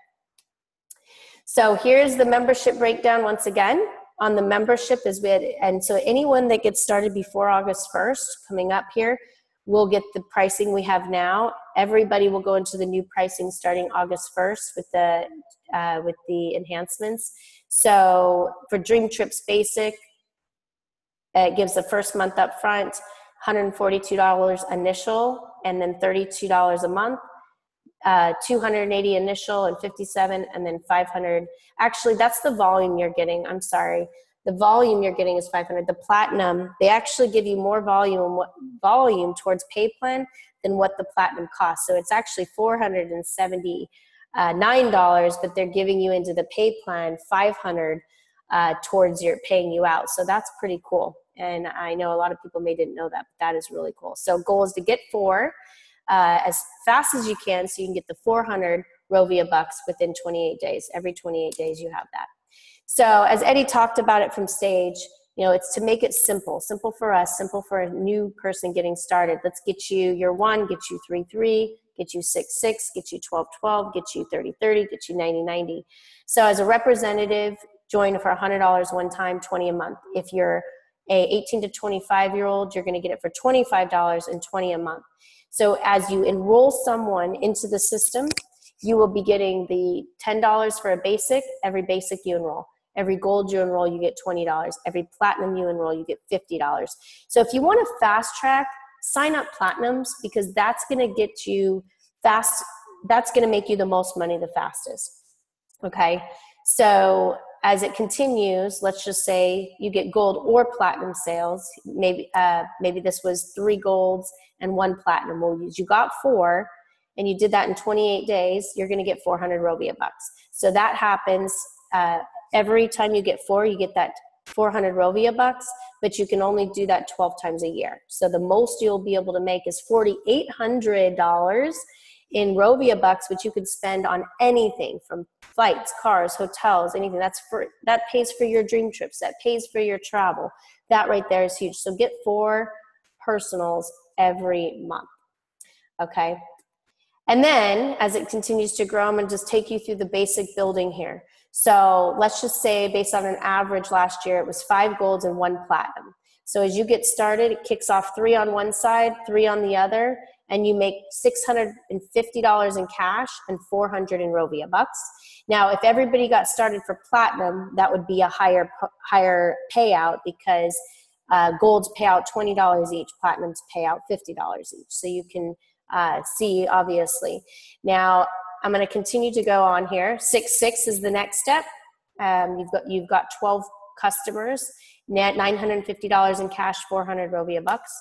So here's the membership breakdown once again. On the membership and so anyone that gets started before August 1st, coming up here, will get the pricing we have now. Everybody will go into the new pricing starting August 1st with the enhancements. So for Dream Trips Basic, it gives the first month up front, $142 initial, and then $32 a month, $280 initial and $57, and then $500. Actually, that's the volume you're getting. I'm sorry. The volume you're getting is $500. The platinum, they actually give you more volume towards pay plan than what the platinum costs. So it's actually $479, but they're giving you into the pay plan $500 towards paying you out. So that's pretty cool. And I know a lot of people didn't know that, but that is really cool. So goal is to get 4 as fast as you can, so you can get the 400 Rovia bucks within 28 days. Every 28 days you have that. So as Eddie talked about it from stage, it's to make it simple for us, simple for a new person getting started. Let's get you your 1, get you 3-3, get you 6-6, get you 12-12, get you 30-30, get you 90-90. So as a representative, join for $100 one time, $20 a month. If you're a 18 to 25-year-old, you're going to get it for $25 and $20 a month. So as you enroll someone into the system, you will be getting the $10 for a basic. Every basic you enroll. Every gold you enroll, you get $20. Every platinum you enroll, you get $50. So if you want to fast track, sign up platinums, because that's going to get you fast. That's going to make you the most money the fastest. Okay. So as it continues, let's just say you get gold or platinum sales. Maybe this was 3 golds and 1 platinum. Well, you got 4, and you did that in 28 days. You're going to get 400 Rovia bucks. So that happens every time you get 4. You get that 400 Rovia bucks, but you can only do that 12 times a year. So the most you'll be able to make is $4,800 in Rovia bucks, which you could spend on anything from flights, cars, hotels, anything. That pays for your dream trips. That pays for your travel. That right there is huge. So get 4 personals every month. Okay. And then as it continues to grow, I'm going to just take you through the basic building here. So let's just say based on an average last year, it was 5 golds and 1 platinum. So as you get started, it kicks off 3 on one side, 3 on the other, and you make $650 in cash and 400 in Rovia bucks. Now, if everybody got started for platinum, that would be a higher payout, because golds pay out $20 each, platinums pay out $50 each. So you can see, obviously. Now, I'm going to continue to go on here. 6-6 is the next step. You've got 12 customers, $950 in cash, 400 Rovia bucks.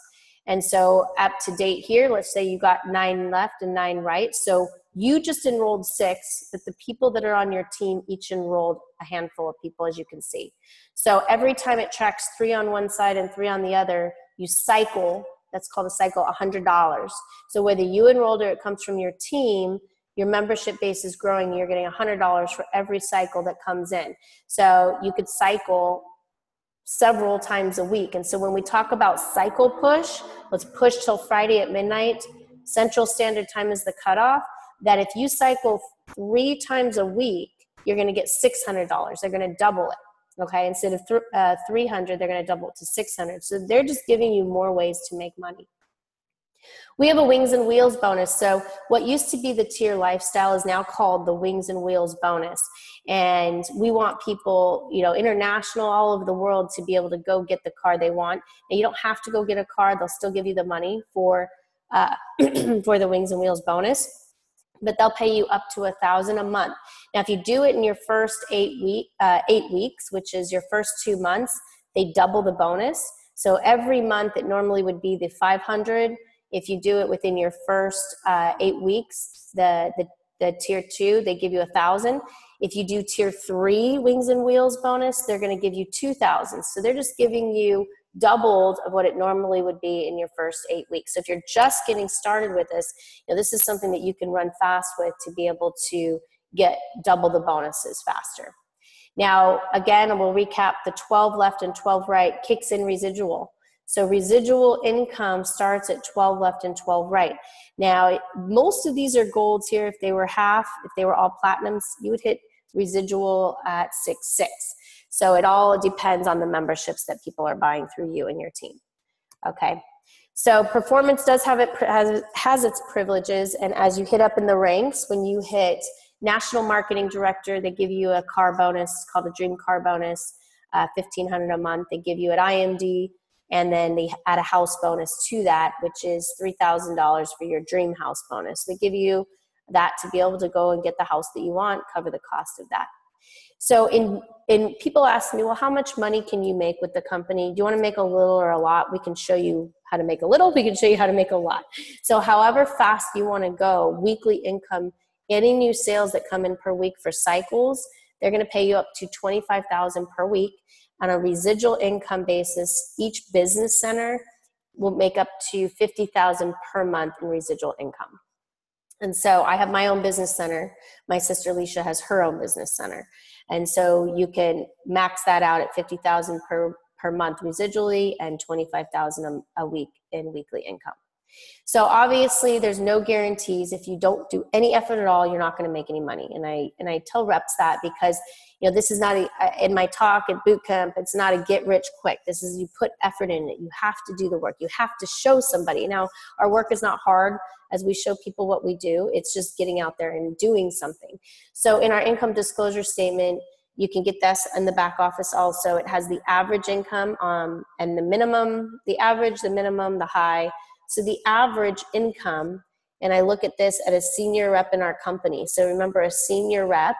And so up to date here, let's say you got 9 left and 9 right. So you just enrolled 6, but the people that are on your team each enrolled a handful of people, as you can see. So every time it tracks 3 on one side and 3 on the other, you cycle, that's called a cycle, $100. So whether you enrolled or it comes from your team, your membership base is growing. You're getting $100 for every cycle that comes in. So you could cycle several times a week. And so when we talk about cycle push, let's push till Friday at midnight. Central Standard Time is the cutoff. That if you cycle 3 times a week, you're going to get $600. They're going to double it. Okay. Instead of 300, they're going to double it to 600. So they're just giving you more ways to make money. We have a Wings and Wheels bonus. So what used to be the tier lifestyle is now called the Wings and Wheels bonus. And we want people, international, all over the world, to be able to go get the car they want. And you don't have to go get a car. They'll still give you the money for the Wings and Wheels bonus. but they'll pay you up to $1,000 a month. Now, if you do it in your first 8 weeks, which is your first 2 months, they double the bonus. So every month it normally would be the 500. If you do it within your first 8 weeks, the tier 2, they give you 1,000. If you do tier 3 Wings and Wheels bonus, they're going to give you 2,000. So they're just giving you doubled of what it normally would be in your first 8 weeks. So if you're just getting started with this, this is something that you can run fast with to be able to get double the bonuses faster. Now, again, we'll recap the 12 left and 12 right kicks in residual. So residual income starts at 12 left and 12 right. Now, most of these are golds here. If they were half, if they were all platinums, you would hit residual at 6.6. So it all depends on the memberships that people are buying through you and your team. Okay. So performance does have has its privileges, and as you hit up in the ranks, when you hit National Marketing Director, they give you a car bonus called a Dream Car Bonus, $1,500 a month. They give you at IMD, and then they add a house bonus to that, which is $3,000 for your dream house bonus. They give you that to be able to go and get the house that you want, cover the cost of that. So in people ask me, well, how much money can you make with the company? Do you want to make a little or a lot? We can show you how to make a little. We can show you how to make a lot. So however fast you want to go, weekly income, any new sales that come in per week for cycles, they're going to pay you up to $25,000 per week. On a residual income basis, each business center will make up to $50,000 per month in residual income. And so I have my own business center. My sister Alicia has her own business center. And so you can max that out at $50,000 per month residually and $25,000 a week in weekly income. So obviously there's no guarantees. If you don't do any effort at all, you're not going to make any money. And I tell reps that because, this is not in my talk at boot camp, it's not a get rich quick. This is, you put effort in it. You have to do the work. You have to show somebody. Now, our work is not hard as we show people what we do. It's just getting out there and doing something. So in our income disclosure statement, you can get this in the back office also. It has the average income and the minimum, the average, the minimum, the high. So the average income, and I look at this at a senior rep in our company. So remember, a senior rep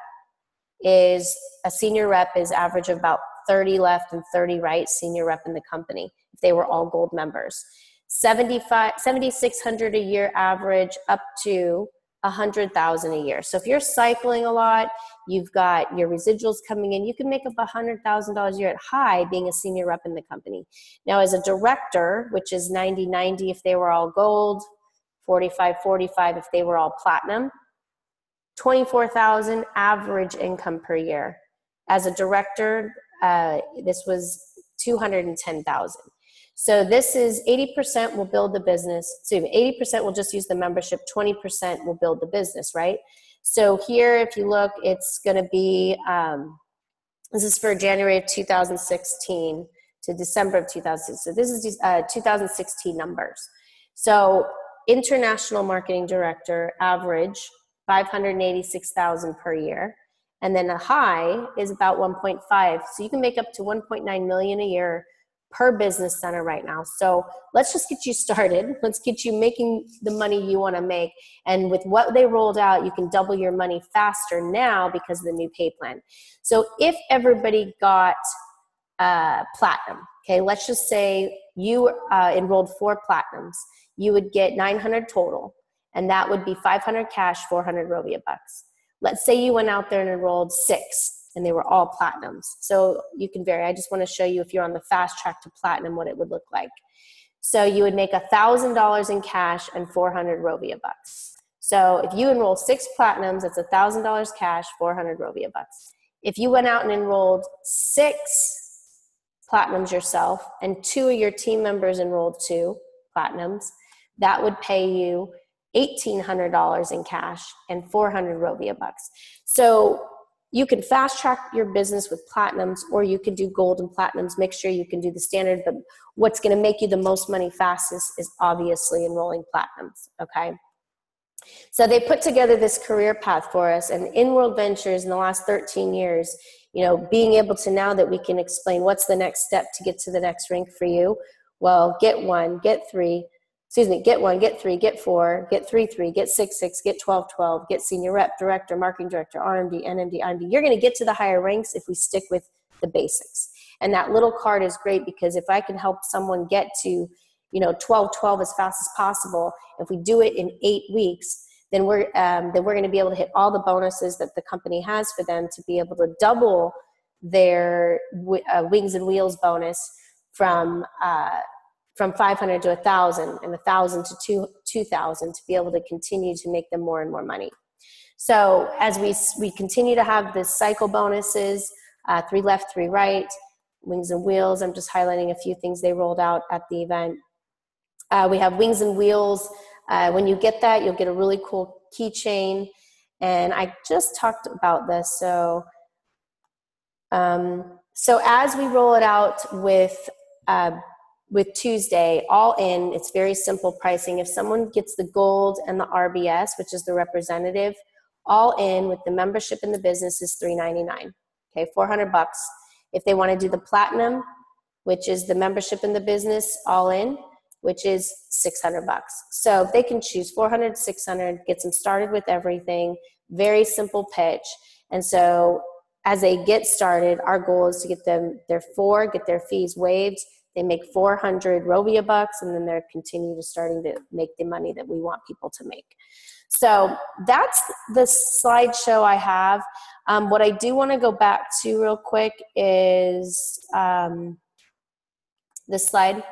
is average of about 30 left and 30 right senior rep in the company if they were all gold members. 7,600 a year average up to 100,000 a year. So if you're cycling a lot, you've got your residuals coming in, you can make up $100,000 a year at high being a senior rep in the company. Now as a director, which is 90-90 if they were all gold, 45-45 if they were all platinum, 24,000 average income per year. As a director, this was 210,000. So this is 80% will build the business. So 80% will just use the membership, 20% will build the business, right? So here, if you look, it's going to be, this is for January of 2016 to December of 2016. So this is 2016 numbers. So international marketing director average 586,000 per year. And then a high is about 1.5. So you can make up to 1.9 million a year per business center right now. So let's just get you started. Let's get you making the money you want to make. And with what they rolled out, you can double your money faster now because of the new pay plan. So if everybody got platinum, okay, let's just say you enrolled 4 platinums, you would get 900 total, and that would be 500 cash, 400 Rovia bucks. Let's say you went out there and enrolled 6. And they were all platinums. So you can vary. I just want to show you if you're on the fast track to platinum, what it would look like. So you would make $1,000 in cash and 400 Rovia bucks. So if you enroll 6 platinums, that's $1,000 cash, 400 Rovia bucks. If you went out and enrolled 6 platinums yourself and 2 of your team members enrolled 2 platinums, that would pay you $1,800 in cash and 400 Rovia bucks. So you can fast track your business with platinums, or you can do gold and platinums. Make sure you can do the standard, but what's going to make you the most money fastest is obviously enrolling platinums, okay? So they put together this career path for us, and in World Ventures in the last 13 years, being able to, now that we can explain what's the next step to get to the next rank for you, well, get 1, get 3, excuse me, get 1, get 3, get 4, get 3, 3, get 6, 6, get 12, 12, get senior rep, director, marketing director, RMD, NMD, IMD. You're going to get to the higher ranks if we stick with the basics. And that little card is great because if I can help someone get to, 12, 12 as fast as possible, if we do it in 8 weeks, then we're going to be able to hit all the bonuses that the company has for them to be able to double their wings and wheels bonus from 500 to 1,000 and 1,000 to 2,000 to be able to continue to make them more and more money. So as we continue to have the cycle bonuses, 3 left, 3 right, wings and wheels. I'm just highlighting a few things they rolled out at the event. We have wings and wheels. When you get that, you'll get a really cool keychain. And I just talked about this. So as we roll it out with Tuesday, all in, it's very simple pricing. If someone gets the gold and the RBS, which is the representative, all in with the membership in the business is $399. Okay, $400. If they want to do the platinum, which is the membership in the business, all in, which is $600. So they can choose 400, 600, gets them started with everything. Very simple pitch. And so as they get started, our goal is to get them get their fees waived. They make 400 Rovia bucks, and then they're continue to starting to make the money that we want people to make. So that's the slideshow I have. What I do want to go back to real quick is this slide.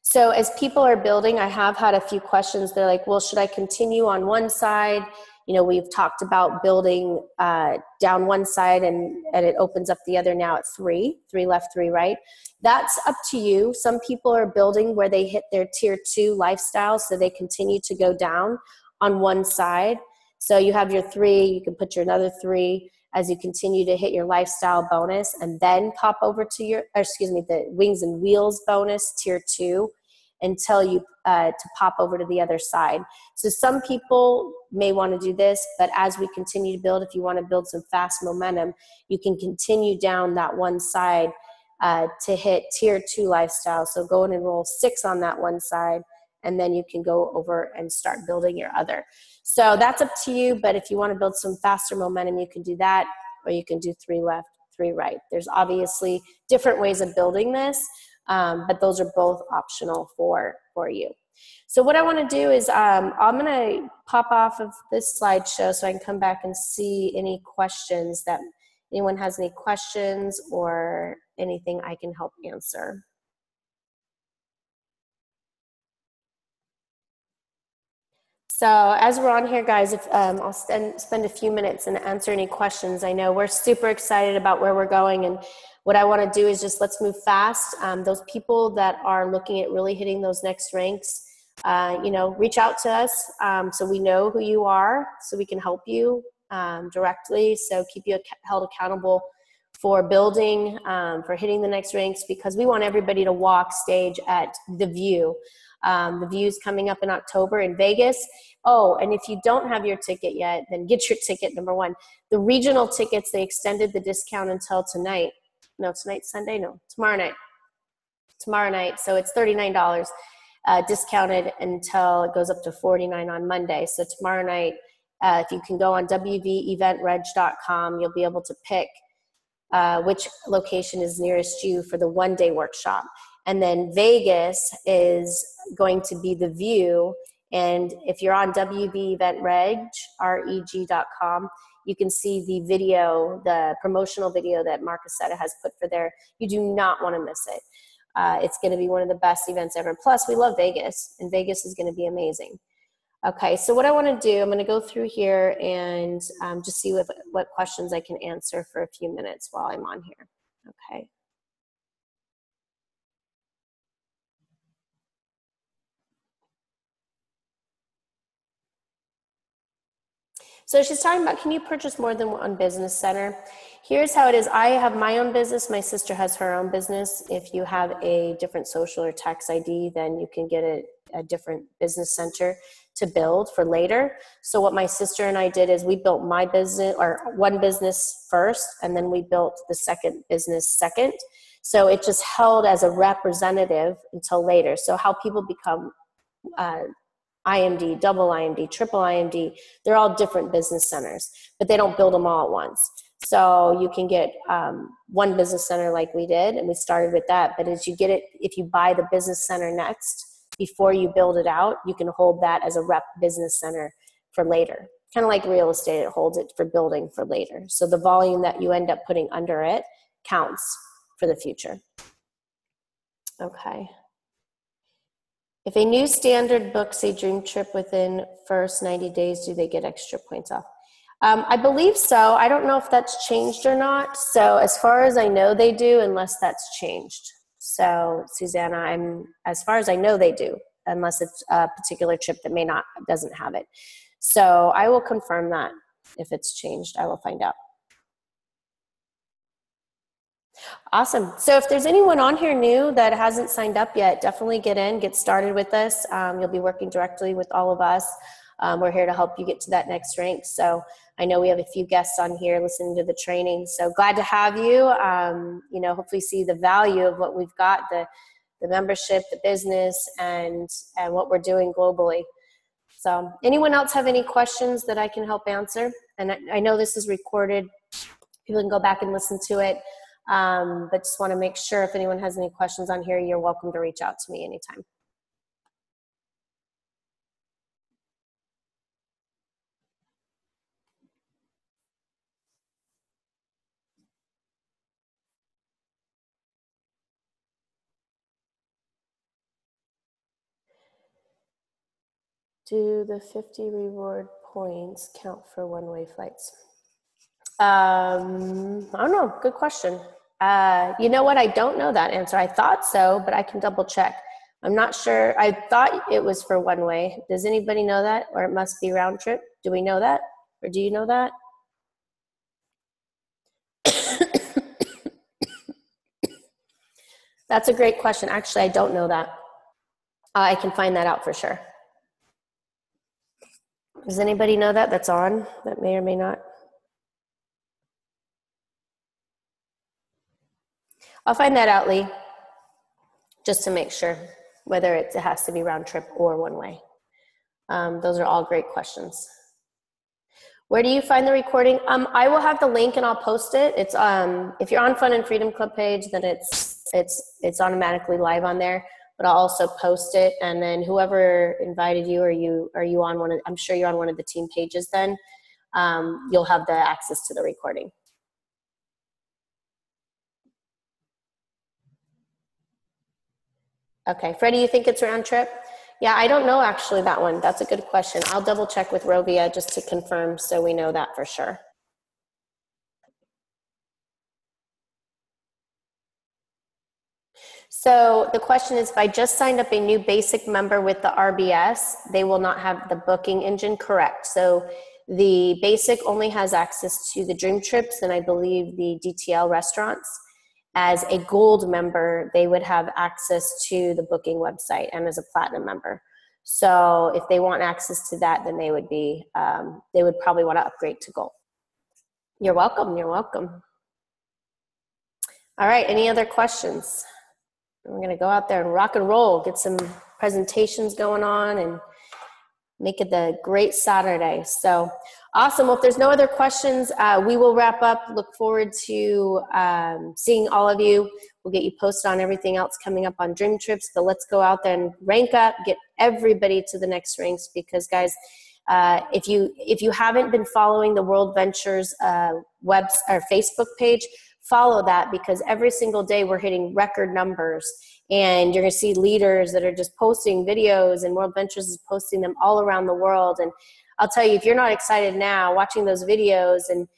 So as people are building, I have had a few questions. They're like, well, should I continue on one side? We've talked about building down one side and it opens up the other now at 3 left, 3 right. That's up to you. Some people are building where they hit their tier 2 lifestyle, so they continue to go down on one side. So you have your 3, you can put your another 3 as you continue to hit your lifestyle bonus, and then pop over to the wings and wheels bonus tier 2 until you to pop over to the other side. So some people may want to do this, but as we continue to build, if you want to build some fast momentum, you can continue down that one side to hit tier 2 lifestyle. So go in and roll 6 on that one side, and then you can go over and start building your other. So that's up to you, but if you want to build some faster momentum, you can do that, or you can do 3 left, 3 right. There's obviously different ways of building this, but those are both optional for you. So what I want to do is I'm going to pop off of this slideshow so I can come back and see any questions that anyone has any questions or anything I can help answer. So as we're on here, guys, if I'll spend a few minutes and answer any questions. I know we're super excited about where we're going, and what I want to do is just let's move fast. Those people that are looking at really hitting those next ranks, reach out to us so we know who you are, so we can help you directly. So keep you held accountable for building, for hitting the next ranks, because we want everybody to walk stage at the View. The View's coming up in October in Vegas. Oh, and if you don't have your ticket yet, then get your ticket, number one. The regional tickets, they extended the discount until tonight. No, tonight's Sunday? No, tomorrow night. Tomorrow night, so it's $39 discounted until it goes up to $49 on Monday. So tomorrow night, if you can go on wveventreg.com, you'll be able to pick which location is nearest you for the one-day workshop. And then Vegas is going to be the View. And if you're on wveventreg.com, you can see the video, the promotional video that Mark Aceta has put for there. You do not want to miss it. It's going to be one of the best events ever. Plus, we love Vegas, and Vegas is going to be amazing. Okay, so what I want to do, I'm going to go through here and just see what questions I can answer for a few minutes while I'm on here. Okay. So she's talking about, can you purchase more than one business center? Here's how it is. I have my own business. My sister has her own business. If you have a different social or tax ID, then you can get a different business center to build for later. So what my sister and I did is we built my business, or one business first, and then we built the second business second. So it just held as a representative until later. So how people become IMD, double IMD, triple IMD. They're all different business centers, but they don't build them all at once. So you can get one business center like we did, and we started with that. But as you get it, if you buy the business center next, before you build it out, you can hold that as a rep business center for later. Kind of like real estate, it holds it for building for later. So the volume that you end up putting under it counts for the future. Okay. If a new standard books a dream trip within first 90 days, do they get extra points off? I believe so. I don't know if that's changed or not. So as far as I know, they do, unless that's changed. So Susanna, as far as I know, they do, unless it's a particular trip that doesn't have it. So I will confirm that. If it's changed, I will find out. Awesome. So if there's anyone on here new that hasn't signed up yet, definitely get started with us. You'll be working directly with all of us. We're here to help you get to that next rank. So I know we have a few guests on here listening to the training. So glad to have you. Hopefully see the value of what we've got, the membership, the business, and what we're doing globally. So anyone else have any questions that I can help answer? And I know this is recorded. People can go back and listen to it. But just want to make sure if anyone has any questions on here, you're welcome to reach out to me anytime. Do the 50 reward points count for one-way flights? I don't know. Good question. You know what? I don't know that answer. I thought so, but I can double check. I'm not sure. I thought it was for one way. Does anybody know that? Or it must be round trip? Do we know that? Or do you know that? That's a great question. Actually, I don't know that. I can find that out for sure. Does anybody know that that's on? That may or may not. I'll find that out, Lee, just to make sure whether it has to be round trip or one way. Those are all great questions. Where do you find the recording? I will have the link and I'll post it. It's if you're on Fun and Freedom Club page, then it's automatically live on there. But I'll also post it, and then whoever invited you, are you on one of? I'm sure you're on one of the team pages. Then you'll have the access to the recording. Okay, Freddie, you think it's round trip? Yeah, I don't know actually that one. That's a good question. I'll double check with Rovia just to confirm so we know that for sure. So the question is, if I just signed up a new basic member with the RBS, they will not have the booking engine. Correct. So the basic only has access to the dream trips and I believe the DTL restaurants. As a gold member, they would have access to the booking website, and as a platinum member. So if they want access to that, then they would probably want to upgrade to gold. You're welcome. You're welcome. All right. Any other questions? We're going to go out there and rock and roll, get some presentations going on, and make it the great Saturday. So awesome. Well, if there's no other questions, we will wrap up. Look forward to seeing all of you. We'll get you posted on everything else coming up on Dream Trips, but let's go out there and rank up, get everybody to the next ranks, because guys, if you haven't been following the World Ventures web or Facebook page, follow that, because every single day we're hitting record numbers, and you're going to see leaders that are just posting videos, and World Ventures is posting them all around the world. And I'll tell you, if you're not excited now watching those videos, and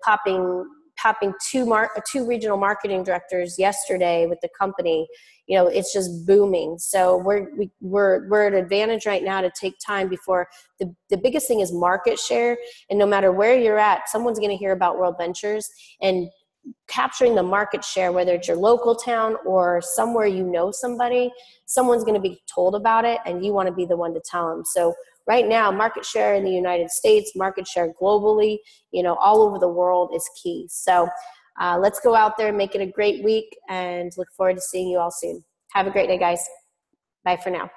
popping two regional marketing directors yesterday with the company, it's just booming. So we're at an advantage right now to take time before the biggest thing is market share. And no matter where you're at, someone's going to hear about World Ventures, and capturing the market share, whether it's your local town or somewhere somebody, someone's going to be told about it, and you want to be the one to tell them. So right now, market share in the United States, market share globally, all over the world is key. So let's go out there and make it a great week, and look forward to seeing you all soon. Have a great day, guys. Bye for now.